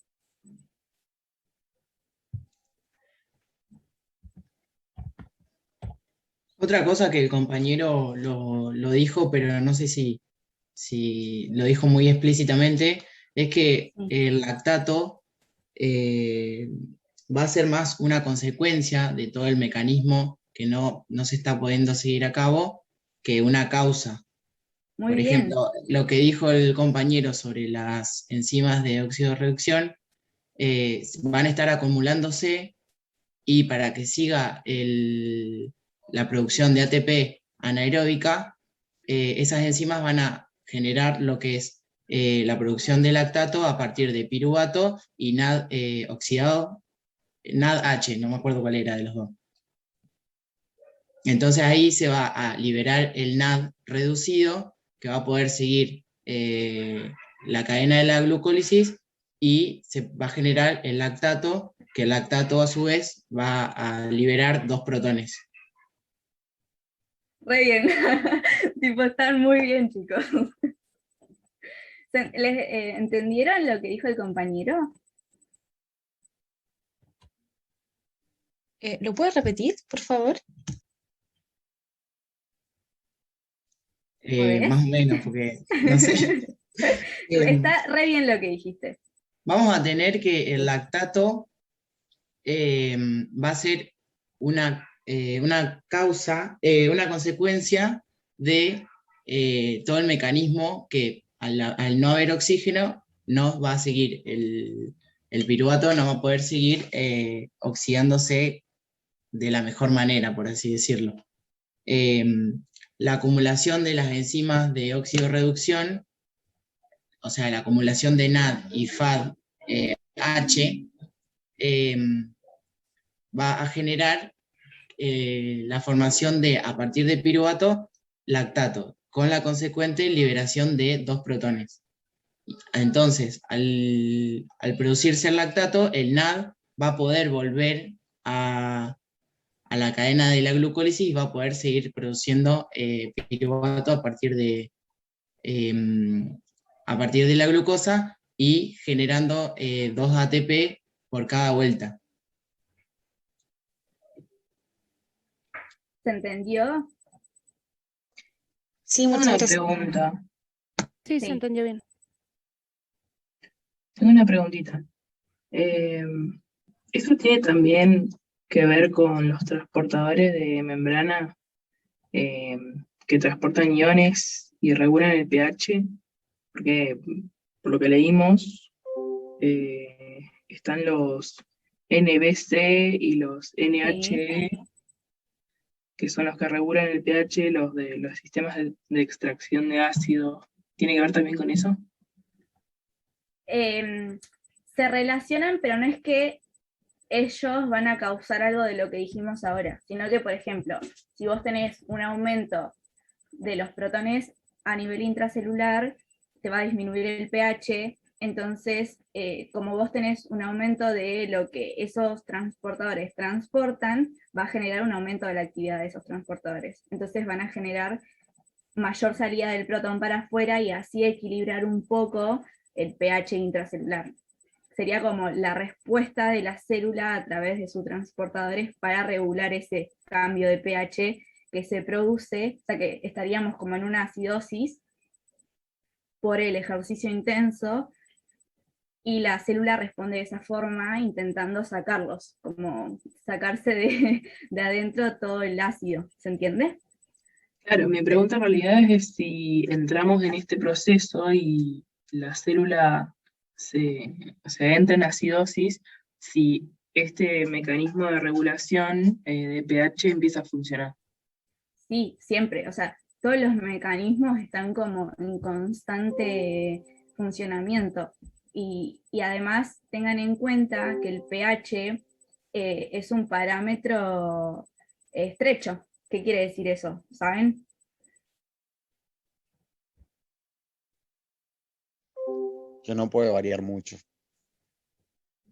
Otra cosa que el compañero lo dijo, pero no sé si lo dijo muy explícitamente, es que el lactato va a ser más una consecuencia de todo el mecanismo que no se está pudiendo seguir a cabo que una causa. Muy Por bien. ejemplo, lo que dijo el compañero sobre las enzimas de óxido de reducción, van a estar acumulándose y para que siga la producción de ATP anaeróbica, esas enzimas van a generar lo que es la producción de lactato a partir de piruvato y NAD oxidado, NADH, no me acuerdo cuál era de los dos. Entonces ahí se va a liberar el NAD reducido, que va a poder seguir la cadena de la glucólisis y se va a generar el lactato, que el lactato a su vez va a liberar 2 protones. Re bien. Tipo, están muy bien, chicos. ¿Entendieron lo que dijo el compañero? ¿Lo puedes repetir, por favor? Más o menos, porque no sé. Está re bien lo que dijiste. Vamos a tener que el lactato va a ser una causa, una consecuencia de todo el mecanismo que al no haber oxígeno no va a seguir, el piruvato no va a poder seguir oxidándose de la mejor manera, por así decirlo. La acumulación de las enzimas de oxidorreducción, o sea, la acumulación de NAD y FAD H, va a generar la formación de, a partir de piruvato, lactato, con la consecuente liberación de 2 protones. Entonces, al producirse el lactato, el NAD va a poder volver a la cadena de la glucólisis y va a poder seguir produciendo piruvato a partir de la glucosa y generando 2 ATP por cada vuelta. ¿Se entendió? Sí, muchas Una gracias. pregunta. Sí, se entendió bien. Tengo una preguntita. ¿Eso tiene también que ver con los transportadores de membrana que transportan iones y regulan el pH? Porque por lo que leímos, están los NBC y los NHE, que son los que regulan el pH, los de los sistemas de extracción de ácido. ¿Tiene que ver también con eso? Se relacionan, pero no es que ellos van a causar algo de lo que dijimos ahora, sino que, por ejemplo, si vos tenés un aumento de los protones a nivel intracelular, te va a disminuir el pH, entonces, como vos tenés un aumento de lo que esos transportadores transportan, va a generar un aumento de la actividad de esos transportadores. Entonces van a generar mayor salida del protón para afuera y así equilibrar un poco el pH intracelular. Sería como la respuesta de la célula a través de sus transportadores para regular ese cambio de pH que se produce, o sea que estaríamos como en una acidosis por el ejercicio intenso, y la célula responde de esa forma intentando sacarlos, como sacarse de adentro todo el ácido, ¿se entiende? Claro, mi pregunta en realidad es si entramos en este proceso y la célula se entra en acidosis, si este mecanismo de regulación de pH empieza a funcionar. Sí, siempre, o sea, todos los mecanismos están como en constante funcionamiento, y además tengan en cuenta que el pH es un parámetro estrecho. ¿Qué quiere decir eso? ¿Saben? Que no puede variar mucho.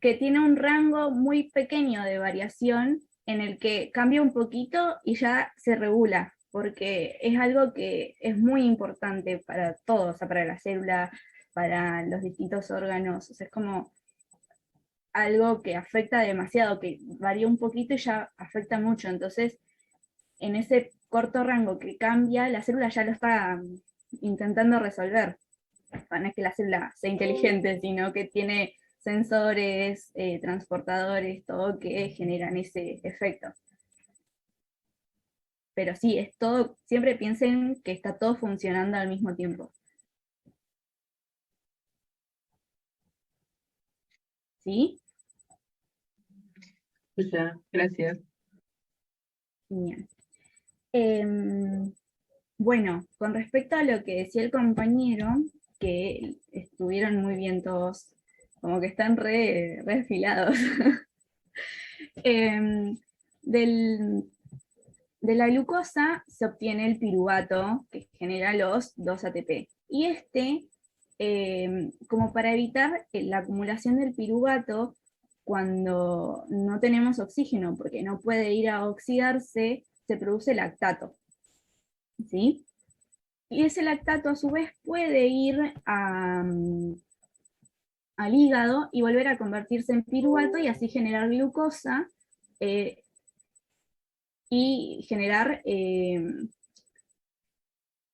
Que tiene un rango muy pequeño de variación en el que cambia un poquito y ya se regula, porque es algo que es muy importante para todos, o sea, para la célula, para los distintos órganos, o sea, es como algo que afecta demasiado, que varía un poquito y ya afecta mucho, entonces en ese corto rango que cambia, la célula ya lo está intentando resolver. No es que la célula sea inteligente, sino que tiene sensores, transportadores, todo que generan ese efecto. Pero sí, es todo, siempre piensen que está todo funcionando al mismo tiempo. ¿Sí? Ya, gracias. Bien. Bueno, con respecto a lo que decía el compañero, que estuvieron muy bien todos, como que están re afilados. De la glucosa se obtiene el piruvato, que genera los 2 ATP. Y como para evitar la acumulación del piruvato, cuando no tenemos oxígeno, porque no puede ir a oxidarse, se produce lactato. ¿Sí? Y ese lactato a su vez puede ir al hígado y volver a convertirse en piruvato y así generar glucosa y generar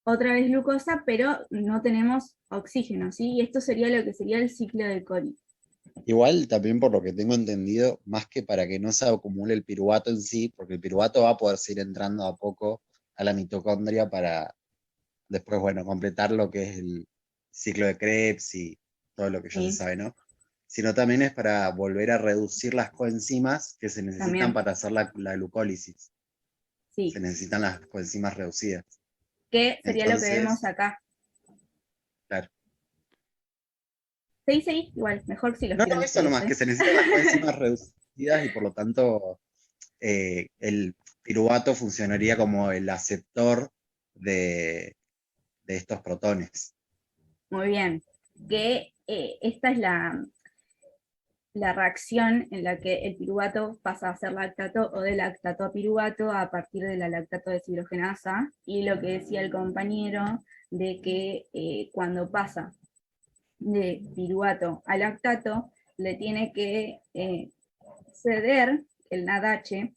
otra vez glucosa, pero no tenemos oxígeno, ¿sí? Y esto sería lo que sería el ciclo de Cori. Igual también por lo que tengo entendido, más que para que no se acumule el piruvato en sí, porque el piruvato va a poder seguir entrando a poco a la mitocondria para después, bueno, completar lo que es el ciclo de Krebs y todo lo que ya se sabe, ¿no? Sino también es para volver a reducir las coenzimas que se necesitan También. para hacer la glucólisis. Sí. Se necesitan las coenzimas reducidas. Que sería Entonces, lo que vemos acá. Claro. Sí, igual, mejor si los No, quiero eso ustedes, nomás, ¿eh? que se necesitan las coenzimas reducidas y por lo tanto el piruvato funcionaría como el aceptor de estos protones. Muy bien. Que esta es la reacción en la que el piruvato pasa a ser lactato o de lactato a piruvato a partir de la lactato deshidrogenasa, y lo que decía el compañero de que cuando pasa de piruvato a lactato le tiene que ceder el NADH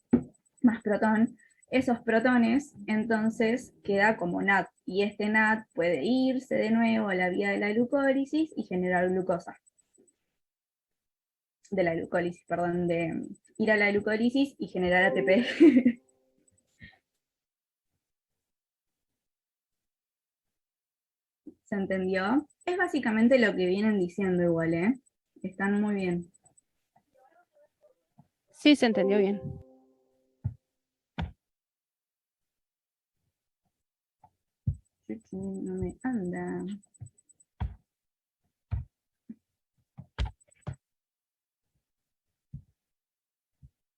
más protón, esos protones, entonces queda como NAD, y este NAD puede irse de nuevo a la vía de la glucólisis y generar glucosa. De la glucólisis, perdón, de ir a la glucólisis y generar ATP. ¿Se entendió? Es básicamente lo que vienen diciendo igual, ¿eh? Están muy bien. Sí, se entendió bien. No me anda.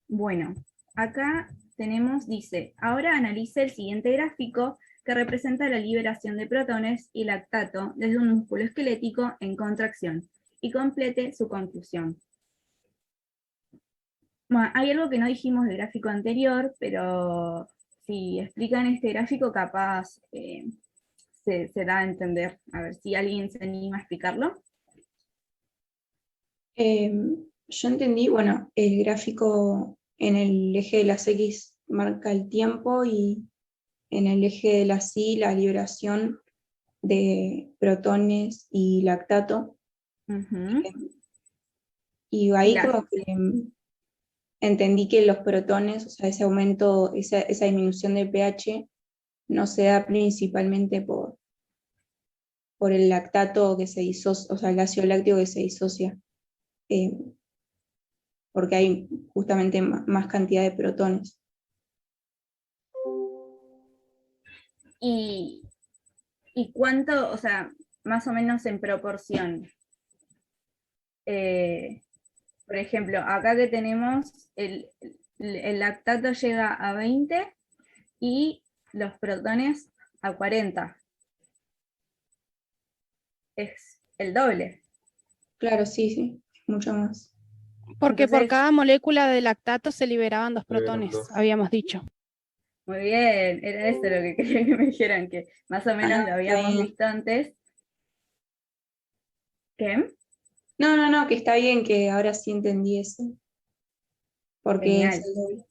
Bueno, acá tenemos, dice, ahora analice el siguiente gráfico que representa la liberación de protones y lactato desde un músculo esquelético en contracción, y complete su conclusión. Bueno, hay algo que no dijimos del gráfico anterior, pero si explican este gráfico capaz se da a entender. A ver si alguien se anima a explicarlo. Yo entendí, bueno, el gráfico en el eje de las X marca el tiempo y en el eje de las Y la liberación de protones y lactato. Y ahí como que entendí que los protones, o sea, ese aumento, esa disminución de pH no se da principalmente por el lactato que se disocia, o sea, el ácido láctico que se disocia, porque hay justamente más cantidad de protones. ¿Y cuánto, o sea, más o menos en proporción? Por ejemplo, acá que tenemos el lactato llega a 20 y los protones a 40. Es el doble. Claro, sí, mucho más. Porque por Entonces, cada molécula de lactato se liberaban 2 protones, habíamos dicho. muy bien, era eso lo que quería que me dijeran, que más o menos lo habíamos visto antes. ¿Qué? No, que está bien, que ahora sí entendí eso. Porque Genial. es el doble.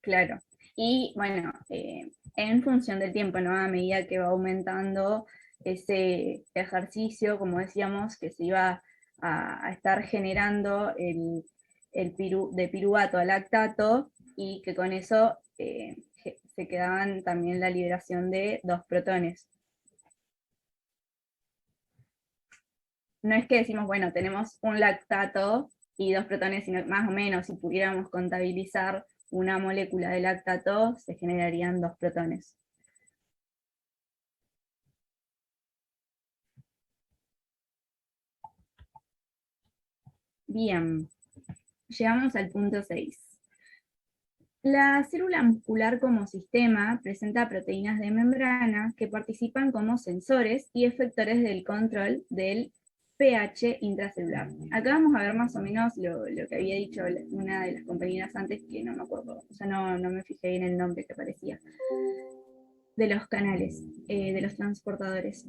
Claro. Y bueno, en función del tiempo, ¿no? A medida que va aumentando ese ejercicio, como decíamos, que se iba a estar generando de piruvato a lactato, y que con eso se quedaban también la liberación de 2 protones. No es que decimos, bueno, tenemos un lactato y 2 protones, sino más o menos, si pudiéramos contabilizar una molécula de lactato, se generarían 2 protones. Bien, llegamos al punto 6. La célula muscular como sistema presenta proteínas de membrana que participan como sensores y efectores del control del pH intracelular. Acá vamos a ver más o menos lo que había dicho una de las compañeras antes, que no me acuerdo, o sea, no me fijé en el nombre que aparecía, de los canales, de los transportadores.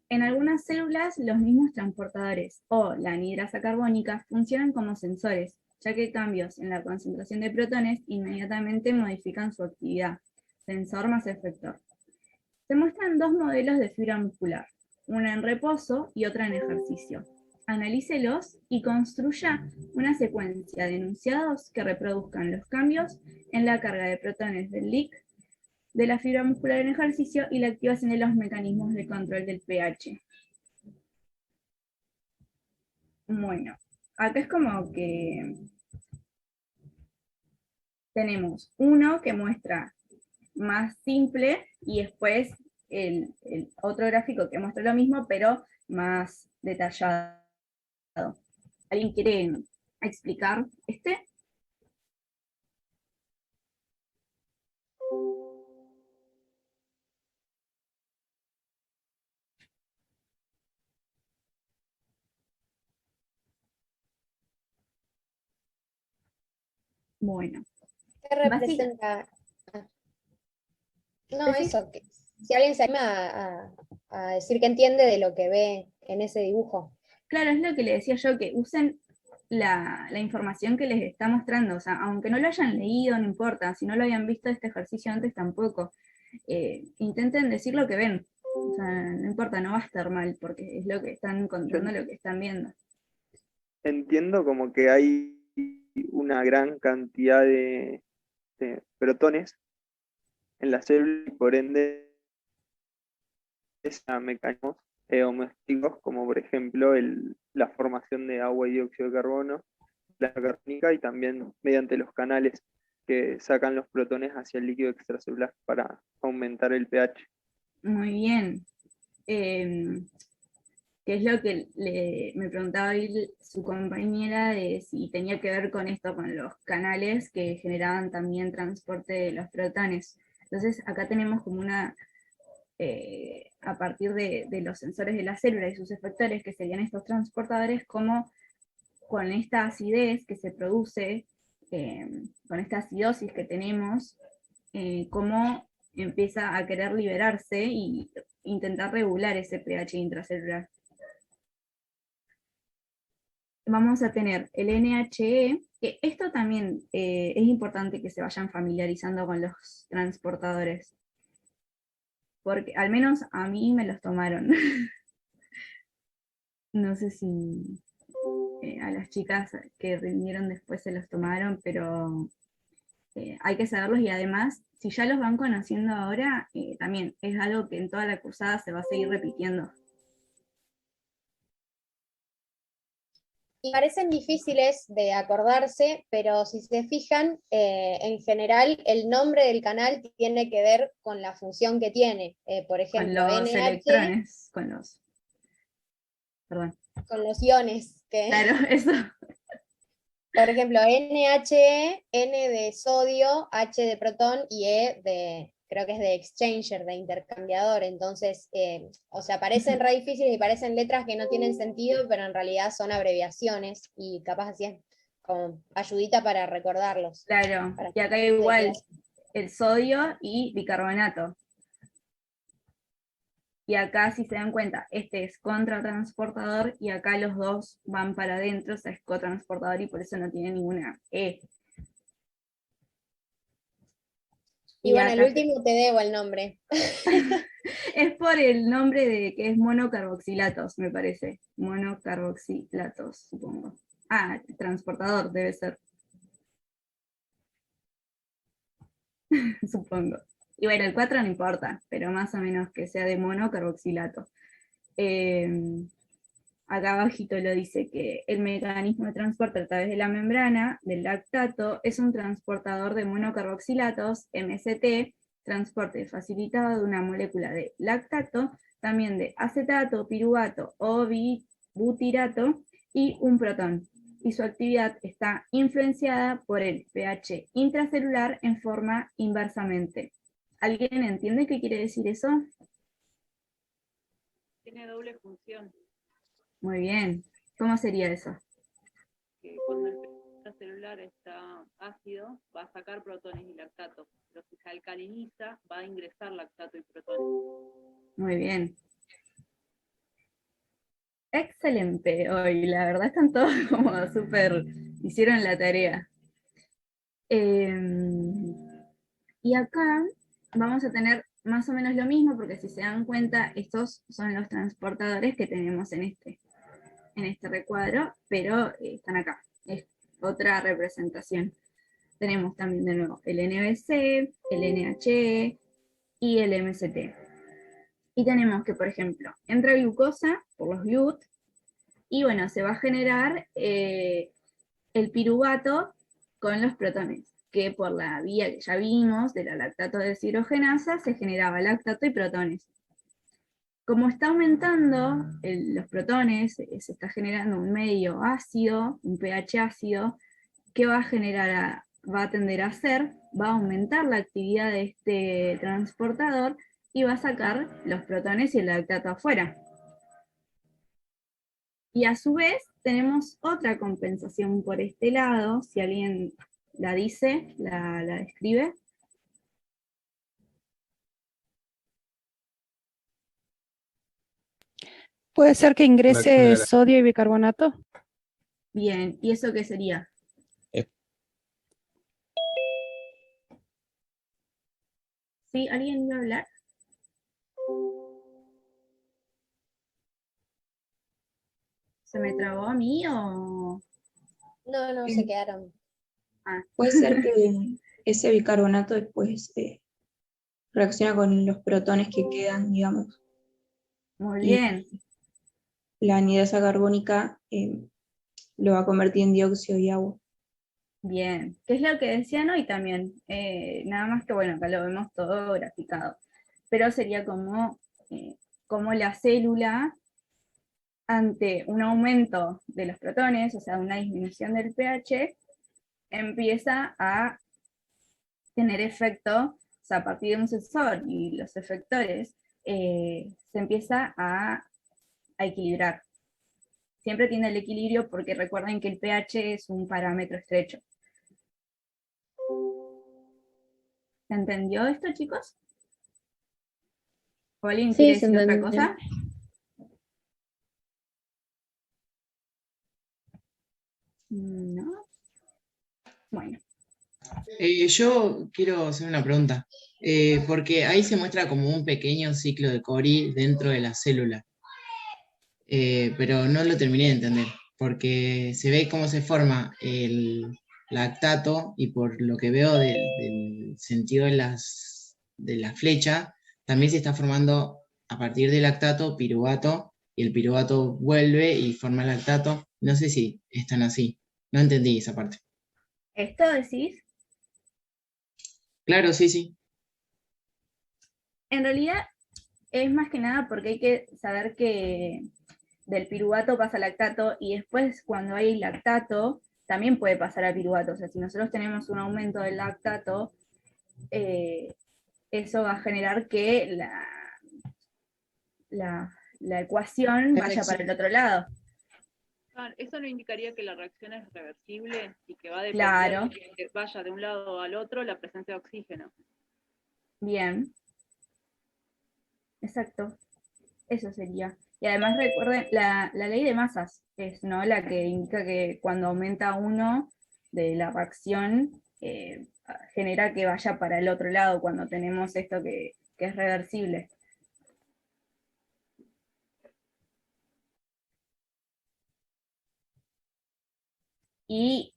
En algunas células, los mismos transportadores o la anhidrasa carbónica funcionan como sensores, ya que cambios en la concentración de protones inmediatamente modifican su actividad, sensor más efector. Se muestran 2 modelos de fibra muscular, una en reposo y otra en ejercicio. Analícelos y construya una secuencia de enunciados que reproduzcan los cambios en la carga de protones del LIC de la fibra muscular en ejercicio y la activación de los mecanismos de control del pH. Bueno, acá es como que tenemos uno que muestra más simple y después el otro gráfico que muestra lo mismo, pero más detallado. ¿Alguien quiere explicar este? Bueno. ¿Qué representa? No, eso, que si alguien se anima a decir que entiende de lo que ve en ese dibujo. Claro, es lo que le decía yo, que usen la información que les está mostrando, o sea, aunque no lo hayan leído, no importa, si no lo habían visto este ejercicio antes tampoco, intenten decir lo que ven, o sea, no importa, no va a estar mal, porque es lo que están encontrando, lo que están viendo. Entiendo como que hay una gran cantidad de protones en la célula y por ende a mecanismos homeostáticos como por ejemplo la formación de agua y dióxido de carbono, la carbónica y también mediante los canales que sacan los protones hacia el líquido extracelular para aumentar el pH. Muy bien. Que es lo que me preguntaba hoy su compañera de si tenía que ver con esto, con los canales que generaban también transporte de los protones. Entonces acá tenemos como una, a partir de los sensores de la célula y sus efectores, que serían estos transportadores, como con esta acidez que se produce, con esta acidosis que tenemos, cómo empieza a querer liberarse y intentar regular ese pH intracelular. Vamos a tener el NHE, que esto también es importante que se vayan familiarizando con los transportadores, porque al menos a mí me los tomaron. No sé si a las chicas que rindieron después se los tomaron, pero hay que saberlos, y además, si ya los van conociendo ahora, también es algo que en toda la cursada se va a seguir repitiendo. Y parecen difíciles de acordarse, pero si se fijan, en general el nombre del canal tiene que ver con la función que tiene. Por ejemplo, con los NH, electrones, con los iones. Claro, eso. Por ejemplo, NHE, N de sodio, H de protón y E de, creo que es de exchanger, de intercambiador. Entonces, o sea, parecen re difíciles y parecen letras que no tienen sentido, pero en realidad son abreviaciones y capaz así es como ayudita para recordarlos. Claro, y acá igual el sodio y bicarbonato. Y acá, si se dan cuenta, este es contratransportador y acá los dos van para adentro, o sea, es cotransportador y por eso no tiene ninguna E. Y bueno, el último te debo el nombre. Es por el nombre de que es monocarboxilatos, me parece. Monocarboxilatos, supongo. Ah, transportador debe ser. Supongo. Y bueno, el 4 no importa, pero más o menos que sea de monocarboxilato. Acá abajito lo dice que el mecanismo de transporte a través de la membrana del lactato es un transportador de monocarboxilatos, MCT, transporte facilitado de una molécula de lactato, también de acetato, piruvato o butirato y un protón. Y su actividad está influenciada por el pH intracelular en forma inversamente. ¿Alguien entiende qué quiere decir eso? Tiene doble función. Muy bien. ¿Cómo sería eso? Que cuando el pH celular está ácido, va a sacar protones y lactato. Pero si se alcaliniza, va a ingresar lactato y protones. Muy bien. Excelente hoy, la verdad están todos como súper, hicieron la tarea. Y acá vamos a tener más o menos lo mismo, porque si se dan cuenta, estos son los transportadores que tenemos en este recuadro, pero están acá, es otra representación. Tenemos también de nuevo el NBC, el NHE y el MCT. Y tenemos que, por ejemplo, entra glucosa por los GLUT, y bueno, se va a generar el piruvato con los protones, que por la vía que ya vimos de la lactato deshidrogenasa se generaba lactato y protones. Como está aumentando los protones, se está generando un medio ácido, un pH ácido, ¿qué va a generar? Va a tender a hacer, va a aumentar la actividad de este transportador y va a sacar los protones y el lactato afuera. Y a su vez tenemos otra compensación por este lado, si alguien la dice, la describe. ¿Puede ser que ingrese sodio y bicarbonato? Bien, ¿y eso qué sería? ¿Sí? ¿Alguien iba a hablar? ¿Se me trabó a mí o...? No, se quedaron. Puede ser que ese bicarbonato después reacciona con los protones que quedan, digamos. Muy bien. La anhidasa carbónica lo va a convertir en dióxido y agua. Bien, que es lo que decían hoy también, nada más que bueno, acá lo vemos todo graficado, pero sería como la célula ante un aumento de los protones, o sea, una disminución del pH, empieza a tener efecto, o sea, a partir de un sensor y los efectores, se empieza a equilibrar. Siempre tiene el equilibrio porque recuerden que el pH es un parámetro estrecho. ¿Se entendió esto, chicos? ¿O alguien quiere decir otra cosa? No. Bueno. Yo quiero hacer una pregunta, porque ahí se muestra como un pequeño ciclo de Cori dentro de la célula, pero no lo terminé de entender, porque se ve cómo se forma el lactato y por lo que veo del sentido de la flecha, también se está formando a partir del lactato piruvato, y el piruvato vuelve y forma el lactato. No sé si están así, no entendí esa parte. ¿Esto decís? Claro, sí. En realidad es más que nada porque hay que saber que del piruvato pasa al lactato y después cuando hay lactato también puede pasar a piruvato. O sea, si nosotros tenemos un aumento del lactato, eso va a generar que la ecuación vaya para el otro lado. Eso no indicaría que la reacción es reversible y que va a depender Claro. de que vaya de un lado al otro la presencia de oxígeno. Bien. Exacto. Eso sería. Y además recuerden, la ley de masas es, ¿no?, la que indica que cuando aumenta uno de la reacción, genera que vaya para el otro lado cuando tenemos esto que es reversible. Y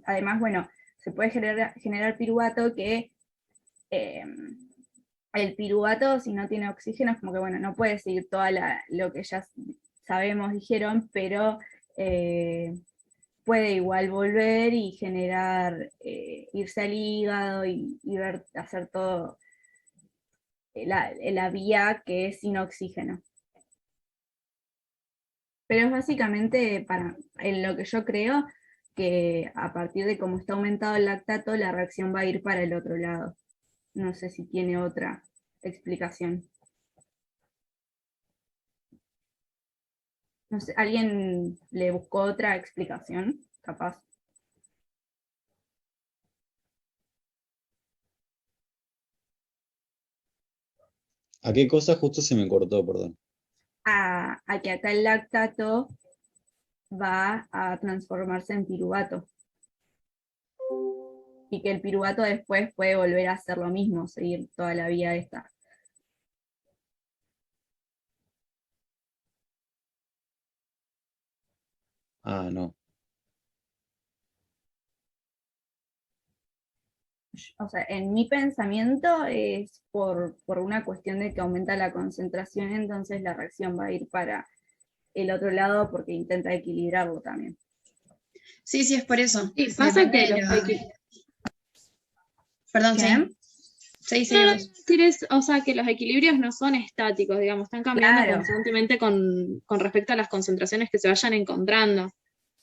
además, bueno, se puede generar piruvato que el piruvato, si no tiene oxígeno, es como que, bueno, no puede seguir lo que ya sabemos, dijeron, pero puede igual volver y generar, irse al hígado y hacer todo la vía que es sin oxígeno. Pero es básicamente en lo que yo creo que a partir de cómo está aumentado el lactato, la reacción va a ir para el otro lado. No sé si tiene otra explicación. No sé, ¿alguien le buscó otra explicación? Capaz. ¿A qué cosa justo se me cortó, perdón? A que acá el lactato va a transformarse en piruvato. Y que el piruvato después puede volver a hacer lo mismo, seguir toda la vía esta. Ah, no. O sea, en mi pensamiento es por una cuestión de que aumenta la concentración, entonces la reacción va a ir para el otro lado porque intenta equilibrarlo también. Sí, es por eso. Sí, pasa que Perdón, ¿Qué? sí. 6, No, 6, 2. decir es, o sea, que los equilibrios no son estáticos, digamos, están cambiando Claro. constantemente con respecto a las concentraciones que se vayan encontrando.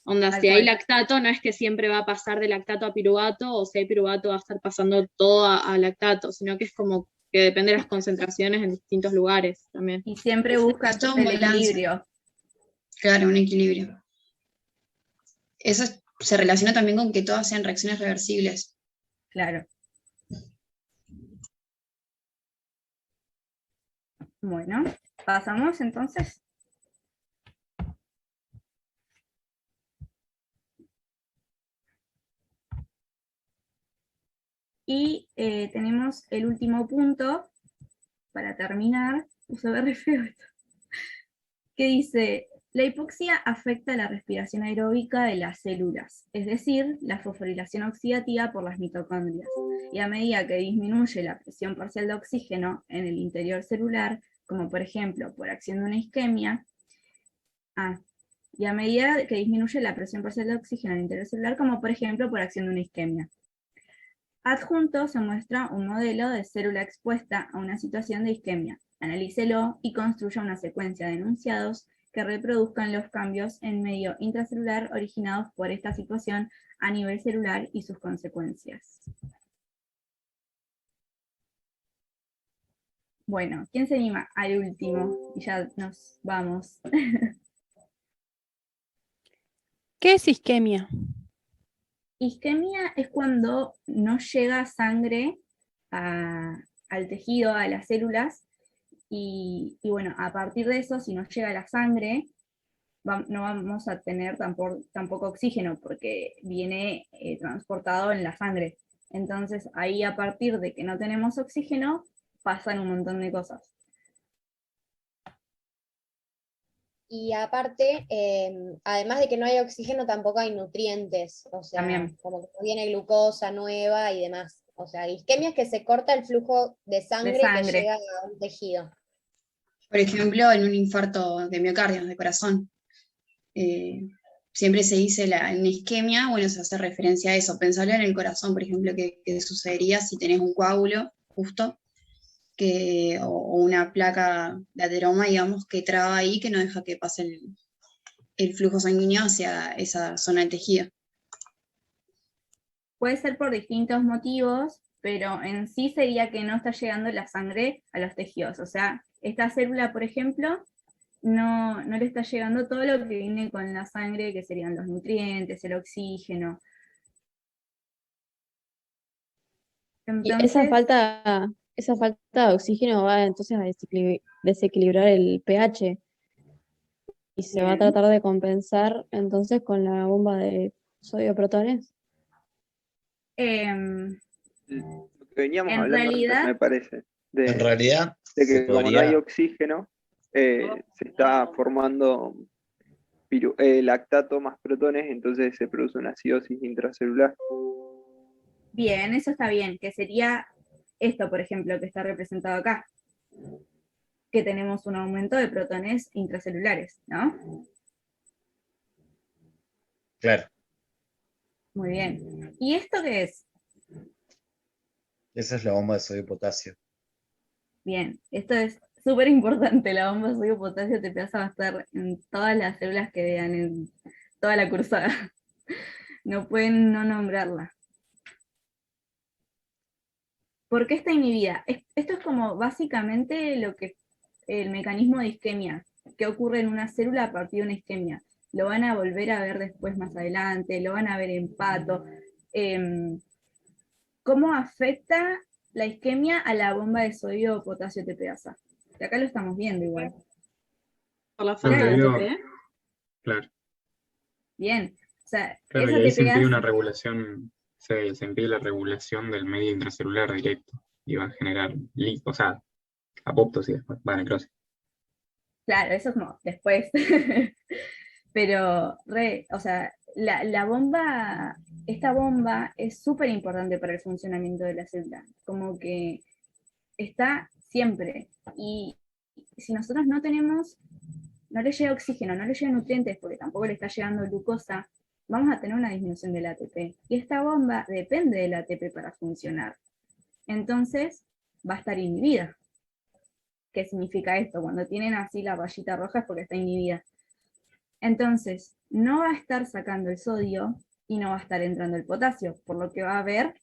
Onda, Tal si hay cual. lactato, no es que siempre va a pasar de lactato a piruvato, o si hay piruvato va a estar pasando todo a lactato, sino que es como que depende de las concentraciones en distintos lugares también. Y siempre busca Es todo un el balance. equilibrio. Claro, un equilibrio. Eso se relaciona también con que todas sean reacciones reversibles. Claro. Bueno, pasamos entonces. Y tenemos el último punto, para terminar, se ve re feo esto, que dice, la hipoxia afecta la respiración aeróbica de las células, es decir, la fosforilación oxidativa por las mitocondrias, y a medida que disminuye la presión parcial de oxígeno en el interior celular, como por ejemplo por acción de una isquemia, y a medida que disminuye la presión parcial de oxígeno en el interior celular, como por ejemplo por acción de una isquemia. Adjunto se muestra un modelo de célula expuesta a una situación de isquemia. Analícelo y construya una secuencia de enunciados que reproduzcan los cambios en medio intracelular originados por esta situación a nivel celular y sus consecuencias. Bueno, ¿quién se anima al último? Y ya nos vamos. ¿Qué es isquemia? Isquemia es cuando no llega sangre al tejido, a las células, y bueno, a partir de eso, si no llega la sangre, no vamos a tener tampoco oxígeno, porque viene transportado en la sangre. Entonces ahí, a partir de que no tenemos oxígeno, pasan un montón de cosas. Y aparte, además de que no hay oxígeno, tampoco hay nutrientes, o sea, También. como que no viene glucosa nueva y demás. O sea, isquemia es que se corta el flujo de sangre que llega a un tejido. Por ejemplo, en un infarto de miocardio, de corazón. Siempre se dice en isquemia, bueno, se hace referencia a eso. Pensarlo en el corazón, por ejemplo, que sucedería si tenés un coágulo justo, o una placa de ateroma, digamos, que traba ahí, que no deja que pase el flujo sanguíneo hacia esa zona del tejido. Puede ser por distintos motivos, pero en sí sería que no está llegando la sangre a los tejidos. O sea, esta célula, por ejemplo, no le está llegando todo lo que viene con la sangre, que serían los nutrientes, el oxígeno. Y Entonces, esa falta de oxígeno va entonces a desequilibrar el pH y se va a bien. tratar de compensar entonces con la bomba de sodio protones. em, Lo que veníamos En hablando antes, realidad- me parece, En realidad, de se que como no hay podría, oxígeno, se está formando lactato más protones, entonces se produce una acidosis intracelular. Bien, eso está bien, que sería esto, por ejemplo, que está representado acá, que tenemos un aumento de protones intracelulares, ¿no? claro, Muy bien. ¿Y esto qué es? esa es la bomba de sodio y potasio. Bien, esto es súper importante, la bomba de sodio potasio te pasa a estar en todas las células que vean, en toda la cursada. No pueden no nombrarla. ¿Por qué está inhibida? Esto es como básicamente el mecanismo de isquemia, que ocurre en una célula a partir de una isquemia. Lo van a volver a ver después más adelante, lo van a ver en pato. ¿Cómo afecta la isquemia a la bomba de sodio potasio TPasa? Que acá lo estamos viendo igual. Por la No, falta te de digo, ATP. claro, Bien. O sea, claro, esa y ahí se impide una TPasa, regulación, se impide la regulación del medio intracelular directo y va a generar, o sea, apoptosis después, va a necrosis. claro, eso es como después. Pero, o sea, la bomba, esta bomba es súper importante para el funcionamiento de la célula. Como que está siempre. Y si nosotros no le llega oxígeno, no le llega nutrientes, porque tampoco le está llegando glucosa, vamos a tener una disminución del ATP. Y esta bomba depende del ATP para funcionar. Entonces, va a estar inhibida. ¿Qué significa esto? Cuando tienen así la rayita roja es porque está inhibida. Entonces, no va a estar sacando el sodio y no va a estar entrando el potasio, por lo que va a haber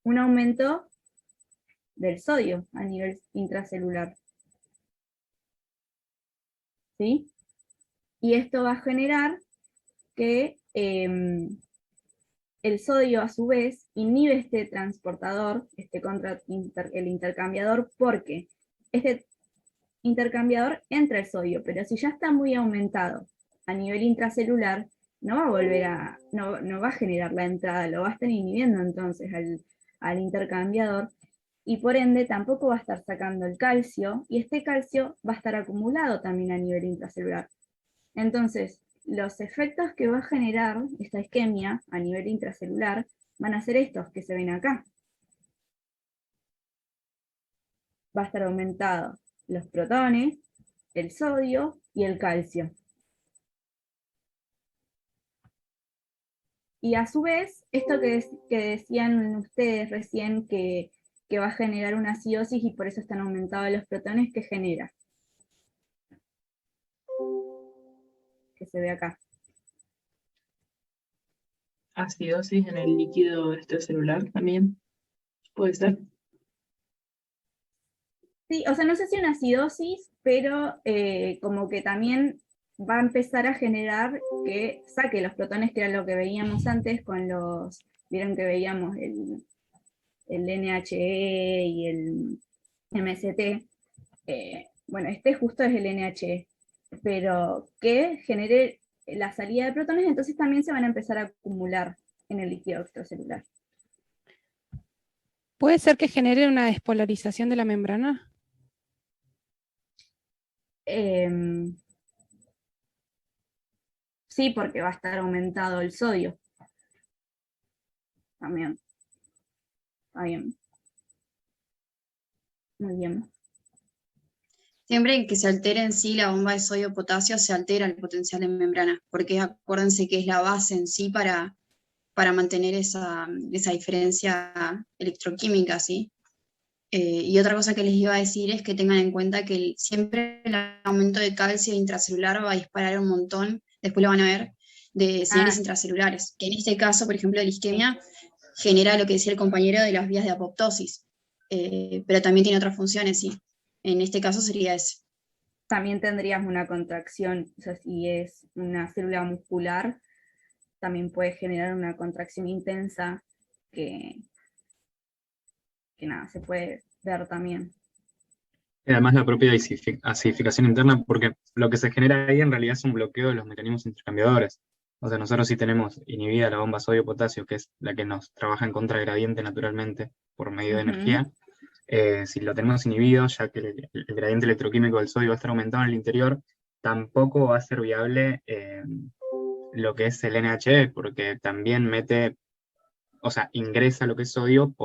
un aumento del sodio a nivel intracelular. ¿Sí? Y esto va a generar que el sodio a su vez inhibe este transportador, el intercambiador, porque este intercambiador entra el sodio, pero si ya está muy aumentado a nivel intracelular, no va a volver a, no va a generar la entrada, lo va a estar inhibiendo entonces al intercambiador, y por ende tampoco va a estar sacando el calcio, y este calcio va a estar acumulado también a nivel intracelular. Entonces, los efectos que va a generar esta isquemia a nivel intracelular van a ser estos que se ven acá. Va a estar aumentado los protones, el sodio y el calcio. Y a su vez, esto que decían ustedes recién, que va a generar una acidosis y por eso están aumentados los protones, que genera. Que se ve acá. Acidosis en el líquido extracelular también, puede ser. Sí, o sea, no sé si una acidosis, pero como que también va a empezar a generar que saque los protones, que era lo que veíamos antes con los, vieron que veíamos el NHE y el MST. Bueno, este justo es el NHE, pero que genere la salida de protones, entonces también se van a empezar a acumular en el líquido extracelular. ¿Puede ser que genere una despolarización de la membrana? Sí, porque va a estar aumentado el sodio. También. Está bien. Muy bien. Siempre que se altere en sí la bomba de sodio-potasio, se altera el potencial de membrana, porque acuérdense que es la base en sí para mantener esa diferencia electroquímica, ¿sí? Y otra cosa que les iba a decir es que tengan en cuenta que siempre el aumento de calcio intracelular va a disparar un montón, después lo van a ver, de señales intracelulares, que en este caso, por ejemplo, la isquemia genera lo que decía el compañero de las vías de apoptosis, pero también tiene otras funciones, sí. En este caso sería ese. También tendrías una contracción, o sea, si es una célula muscular, también puede generar una contracción intensa que nada, se puede ver también. Y además la propia acidificación interna, porque lo que se genera ahí en realidad es un bloqueo de los mecanismos intercambiadores. O sea, nosotros sí tenemos inhibida la bomba sodio-potasio, que es la que nos trabaja en contragradiente naturalmente por medio de energía. Si lo tenemos inhibido, ya que el gradiente electroquímico del sodio va a estar aumentado en el interior, tampoco va a ser viable lo que es el NHE, porque también ingresa lo que es sodio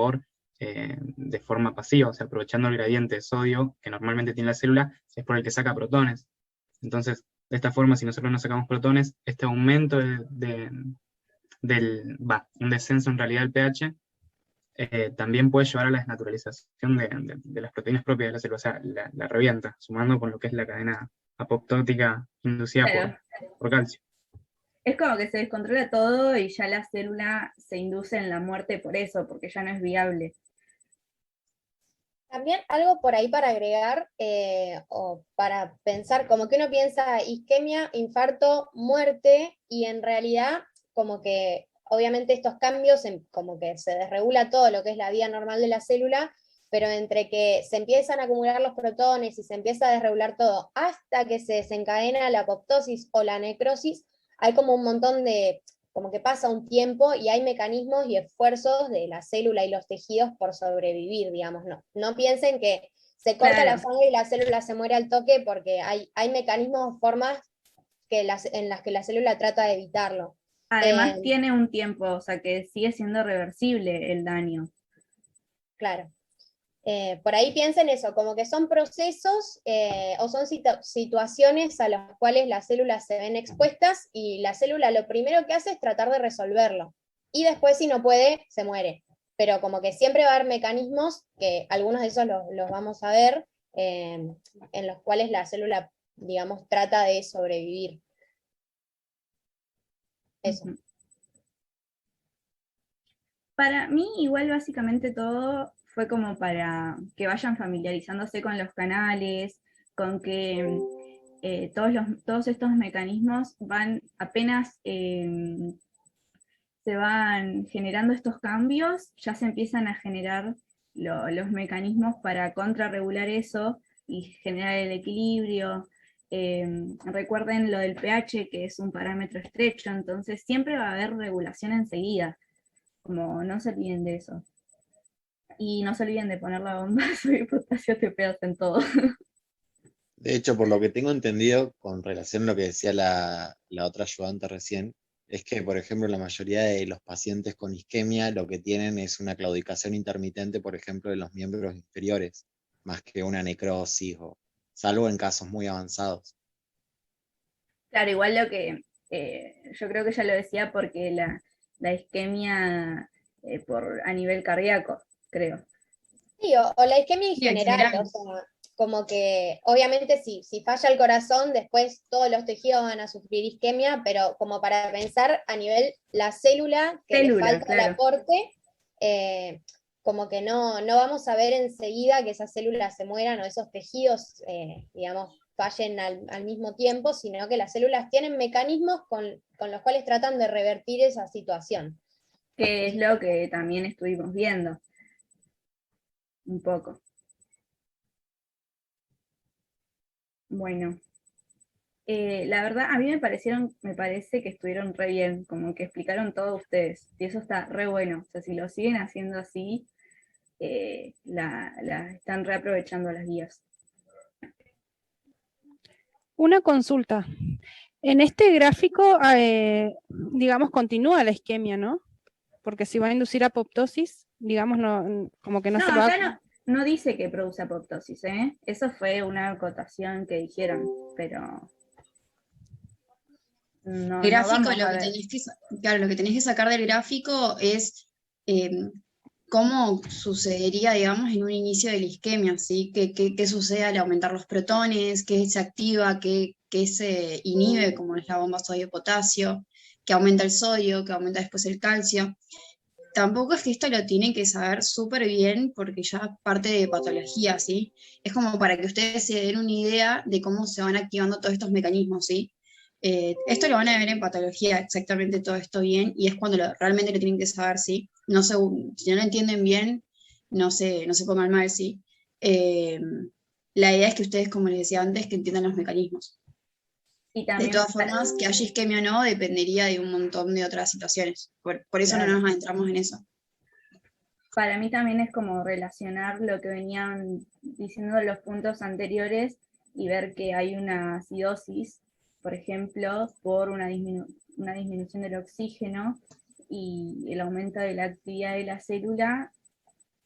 de forma pasiva, o sea, aprovechando el gradiente de sodio que normalmente tiene la célula, es por el que saca protones. Entonces, de esta forma, si nosotros no sacamos protones, este aumento un descenso en realidad del pH, también puede llevar a la desnaturalización de las proteínas propias de la célula, o sea, la revienta, sumando con lo que es la cadena apoptótica inducida Claro. por calcio. Es como que se descontrola todo y ya la célula se induce en la muerte por eso, porque ya no es viable. También algo por ahí para agregar, o para pensar, como que uno piensa isquemia, infarto, muerte, y en realidad como que obviamente estos cambios, como que se desregula todo lo que es la vida normal de la célula, pero entre que se empiezan a acumular los protones y se empieza a desregular todo, hasta que se desencadena la apoptosis o la necrosis, hay como un montón de, como que pasa un tiempo y hay mecanismos y esfuerzos de la célula y los tejidos por sobrevivir, digamos. No piensen que se corta la sangre y la célula se muere al toque, porque hay mecanismos o formas en las que la célula trata de evitarlo. Además tiene un tiempo, o sea que sigue siendo reversible el daño. Claro. Por ahí piensen eso, como que son procesos o son situaciones a las cuales las células se ven expuestas, y la célula lo primero que hace es tratar de resolverlo. Y después, si no puede, se muere. pero como que siempre va a haber mecanismos, que algunos de esos los vamos a ver, en los cuales la célula, digamos, trata de sobrevivir. Eso. Para mí, igual básicamente todo fue como para que vayan familiarizándose con los canales, con que todos estos mecanismos van apenas se van generando estos cambios, ya se empiezan a generar los mecanismos para contrarregular eso y generar el equilibrio. Recuerden lo del pH, que es un parámetro estrecho, entonces siempre va a haber regulación enseguida, como no se olviden de eso. Y no se olviden de poner la bomba de potasio TPA en todo. De hecho, por lo que tengo entendido, con relación a lo que decía la otra ayudante recién, es que, por ejemplo, la mayoría de los pacientes con isquemia lo que tienen es una claudicación intermitente, por ejemplo, de los miembros inferiores, más que una necrosis, salvo en casos muy avanzados. Claro, igual lo que yo creo que ya lo decía porque la isquemia a nivel cardíaco, creo. Sí, o la isquemia en Sí, en general, general. o sea, como que obviamente si falla el corazón, después todos los tejidos van a sufrir isquemia, pero como para pensar a nivel la célula que le falta el claro. aporte, como que no vamos a ver enseguida que esas células se mueran o esos tejidos, digamos, fallen al mismo tiempo, sino que las células tienen mecanismos con los cuales tratan de revertir esa situación. Que es lo que también estuvimos viendo. Un poco. Bueno. La verdad, a mí me parece que estuvieron re bien, como que explicaron todo ustedes, y eso está re bueno. O sea, si lo siguen haciendo así, la están reaprovechando las guías. Una consulta. En este gráfico, digamos, continúa la isquemia, ¿no? Porque si va a inducir apoptosis, digamos, no, como que no se va a... Acá no dice que produce apoptosis, ¿eh? Eso fue una acotación que dijeron, pero... No, El gráfico, vamos a ver. Claro, lo que tenés que sacar del gráfico es cómo sucedería, digamos, en un inicio de la isquemia, ¿sí? ¿Qué sucede al aumentar los protones? ¿Qué se activa? ¿Qué se inhibe, como es la bomba sodio-potasio? ¿Qué aumenta el sodio? ¿Qué aumenta después el calcio? Tampoco es que esto lo tienen que saber súper bien porque ya parte de patología, ¿sí? Es como para que ustedes se den una idea de cómo se van activando todos estos mecanismos, ¿sí? Esto lo van a ver en patología exactamente todo esto bien y es cuando realmente lo tienen que saber, ¿sí? No si no lo entienden bien, no se pongan mal, ¿sí? La idea es que ustedes, como les decía antes, que entiendan los mecanismos. Y también, de todas formas, que haya isquemia o no, dependería de un montón de otras situaciones. Por eso Claro. no nos adentramos en eso. Para mí también es como relacionar lo que venían diciendo los puntos anteriores y ver que hay una acidosis, por ejemplo, por una disminución del oxígeno y el aumento de la actividad de la célula,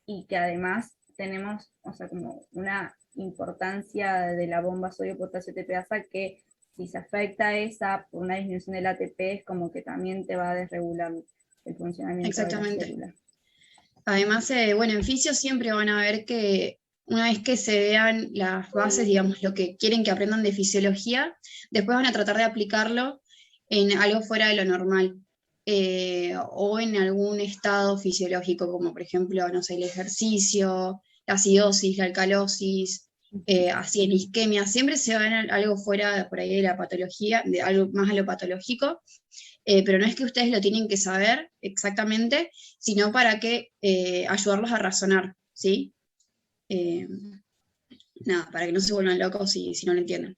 y que además tenemos, o sea, como una importancia de la bomba sodio-potasio TPasa, que si se afecta esa por una disminución del ATP, es como que también te va a desregular el funcionamiento de la célula. Además, bueno, en fisio siempre van a ver que una vez que se vean las bases, digamos, lo que quieren que aprendan de fisiología, después van a tratar de aplicarlo en algo fuera de lo normal, o en algún estado fisiológico, como por ejemplo, no sé, el ejercicio, la acidosis, la alcalosis, así en isquemia, siempre se va en algo fuera por ahí de la patología, de algo más a lo patológico. Pero no es que ustedes lo tienen que saber exactamente, sino para que ayudarlos a razonar, ¿sí? Nada, para que no se vuelvan locos si no lo entienden.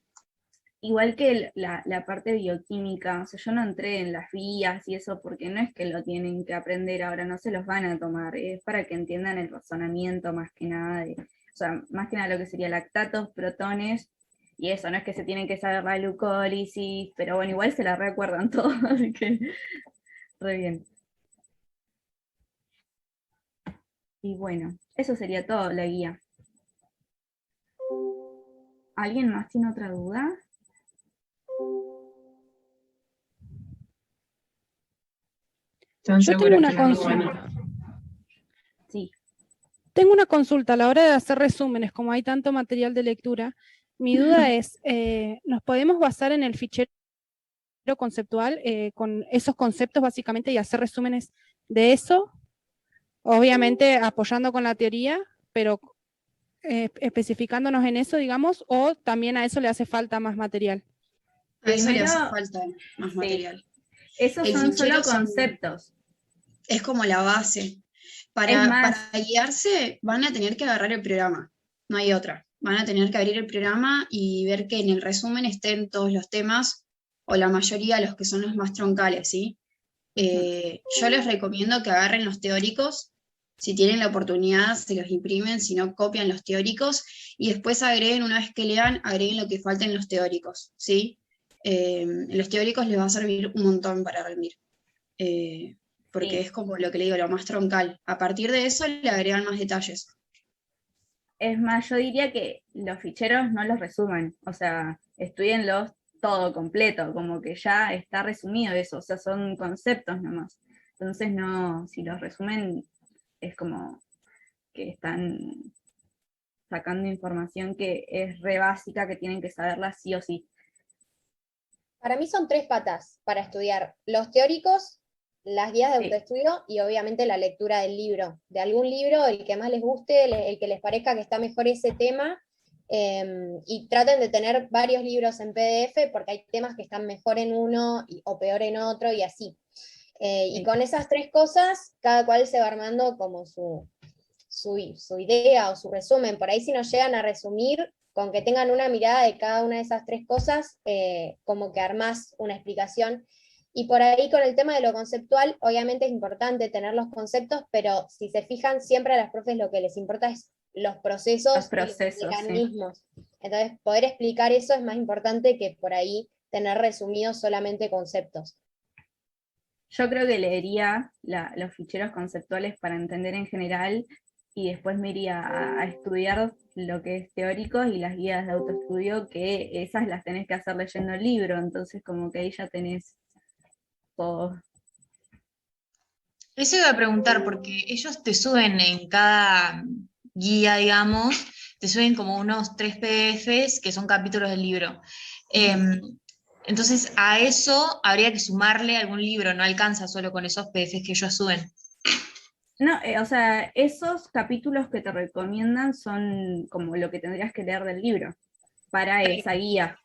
Igual que la parte bioquímica, o sea, yo no entré en las vías y eso porque no es que lo tienen que aprender ahora, no se los van a tomar, es para que entiendan el razonamiento más que nada, o sea, más que nada lo que sería lactatos, protones, y eso, no es que se tienen que saber la glucólisis, pero bueno, igual se la recuerdan todo, así que re bien. Y bueno, eso sería todo, la guía. ¿Alguien más tiene otra duda? Yo tengo una consulta. Tengo una consulta a la hora de hacer resúmenes, como hay tanto material de lectura. Mi duda es, ¿nos podemos basar en el fichero conceptual con esos conceptos básicamente y hacer resúmenes de eso? Obviamente apoyando con la teoría, pero especificándonos en eso, digamos, o también a eso le hace falta más material. A eso le hace Primero, falta más material. Esos El son fichero solo conceptos. es como la base. Es Para más, guiarse van a tener que agarrar el programa, no hay otra. Van a tener que abrir el programa y ver que en el resumen estén todos los temas, o la mayoría, los que son los más troncales, ¿sí? Yo les recomiendo que agarren los teóricos, si tienen la oportunidad se los imprimen, si no copian los teóricos, y después agreguen, una vez que lean, agreguen lo que falta en los teóricos, ¿sí? En los teóricos les va a servir un montón para rendir. Porque es como lo que le digo, lo más troncal. A partir de eso le agregan más detalles. es más, yo diría que los ficheros no los resuman, o sea, estudienlos todo completo, como que ya está resumido eso, o sea, son conceptos nomás. Entonces no, si los resumen es como que están sacando información que es re básica, que tienen que saberla sí o sí. Para mí son 3 patas para estudiar: los teóricos, las guías de autoestudio y obviamente la lectura del libro. De algún libro, el que más les guste, el que les parezca que está mejor ese tema, y traten de tener varios libros en PDF porque hay temas que están mejor en uno o peor en otro y así. Y con esas 3 cosas, cada cual se va armando como su idea o su resumen. Por ahí si nos llegan a resumir, con que tengan una mirada de cada una de esas 3 cosas, como que armás una explicación. Y por ahí con el tema de lo conceptual, obviamente es importante tener los conceptos, pero si se fijan, siempre a las profes lo que les importa es los procesos y los mecanismos. Sí. Entonces, poder explicar eso es más importante que por ahí tener resumidos solamente conceptos. Yo creo que leería los ficheros conceptuales para entender en general, y después me iría a estudiar lo que es teórico y las guías de autoestudio, que esas las tenés que hacer leyendo el libro, entonces como que ahí ya tenés todo. Eso iba a preguntar, porque ellos te suben en cada guía, digamos, te suben como unos 3 PDFs que son capítulos del libro. Entonces, a eso habría que sumarle algún libro, no alcanza solo con esos PDFs que ellos suben. No, o sea, esos capítulos que te recomiendan son como lo que tendrías que leer del libro, para esa guía.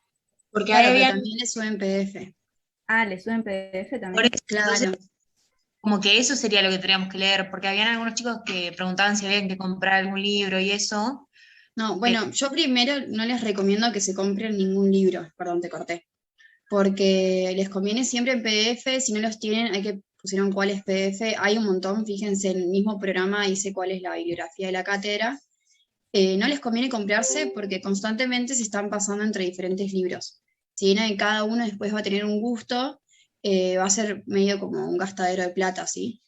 Porque claro, pero también le suben PDF. Ah, le suben PDF también. Por eso, claro. Entonces, como que eso sería lo que tendríamos que leer, porque habían algunos chicos que preguntaban si habían que comprar algún libro y eso. No, bueno, yo primero no les recomiendo que se compren ningún libro, perdón, te corté, porque les conviene siempre en PDF, si no los tienen hay que pusieron cuál es PDF, hay un montón, fíjense, en el mismo programa dice cuál es la bibliografía de la cátedra. No les conviene comprarse porque constantemente se están pasando entre diferentes libros. Si bien cada uno después va a tener un gusto, va a ser medio como un gastadero de plata, ¿sí?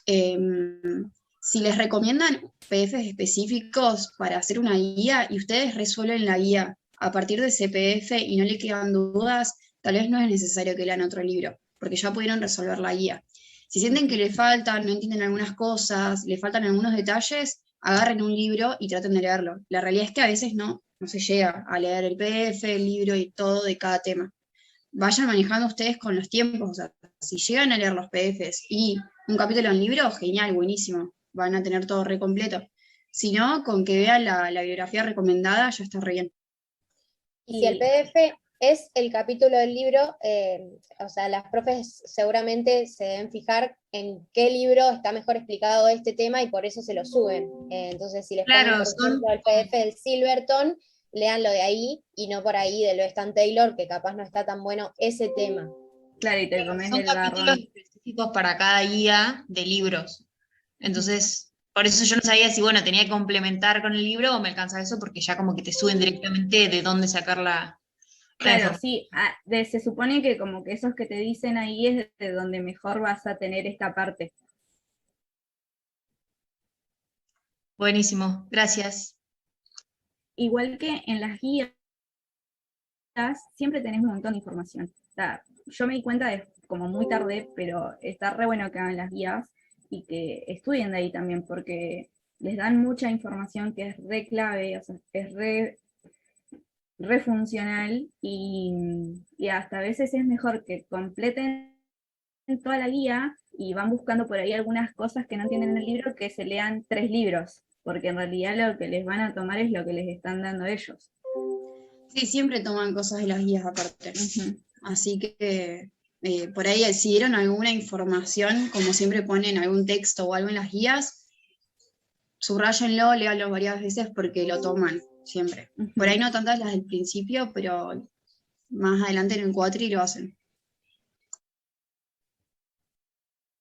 Si les recomiendan PDFs específicos para hacer una guía y ustedes resuelven la guía a partir de ese PDF y no le quedan dudas, tal vez no es necesario que lean otro libro, porque ya pudieron resolver la guía. Si sienten que les faltan, no entienden algunas cosas, les faltan algunos detalles, agarren un libro y traten de leerlo. La realidad es que a veces no se llega a leer el PDF, el libro y todo de cada tema. Vayan manejando ustedes con los tiempos, o sea, si llegan a leer los PDFs y un capítulo en libro, genial, buenísimo, van a tener todo re completo. Si no, con que vean la bibliografía recomendada ya está re bien. Y si el PDF es el capítulo del libro, o sea, las profes seguramente se deben fijar en qué libro está mejor explicado este tema y por eso se lo suben. Entonces, si les ponen, por ejemplo, el PDF del Silverton, léanlo de ahí y no por ahí del Weston Taylor, que capaz no está tan bueno ese tema. Claro, y te comes Son capítulos específicos para cada guía de libros. Entonces, por eso yo no sabía si, bueno, tenía que complementar con el libro o me alcanzaba eso, porque ya como que te suben directamente de dónde sacar la... Claro, sí, se supone que como que esos que te dicen ahí es de donde mejor vas a tener esta parte. Buenísimo, gracias. Igual que en las guías, siempre tenés un montón de información. O sea, yo me di cuenta de como muy tarde, pero está re bueno que hagan las guías y que estudien de ahí también, porque les dan mucha información que es re clave, o sea, es re funcional, y hasta a veces es mejor que completen toda la guía y van buscando por ahí algunas cosas que no entienden en el libro, que se lean 3 libros, porque en realidad lo que les van a tomar es lo que les están dando ellos. Sí, siempre toman cosas de las guías aparte. Así que por ahí si dieron alguna información, como siempre ponen algún texto o algo en las guías, subrayenlo, léanlo varias veces porque lo toman siempre. Por ahí no tantas las del principio, pero más adelante en el cuatri lo hacen.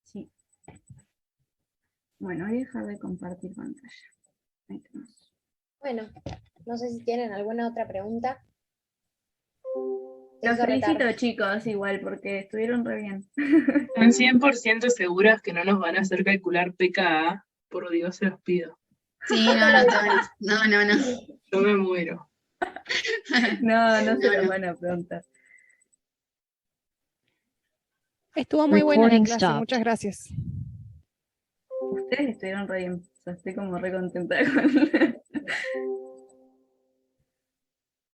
Sí. Bueno, voy a dejar de compartir pantalla. Ahí tenemos. Bueno, no sé si tienen alguna otra pregunta. Los felicito, chicos, igual, porque estuvieron re bien. ¿Están 100% seguras que no nos van a hacer calcular pKa? Por Dios, se los pido. Sí, no. Yo me muero. No se los van a preguntar. Estuvo muy buena la Recording clase, stopped. muchas gracias. Ustedes estuvieron re bien. O sea, estoy como re contenta con...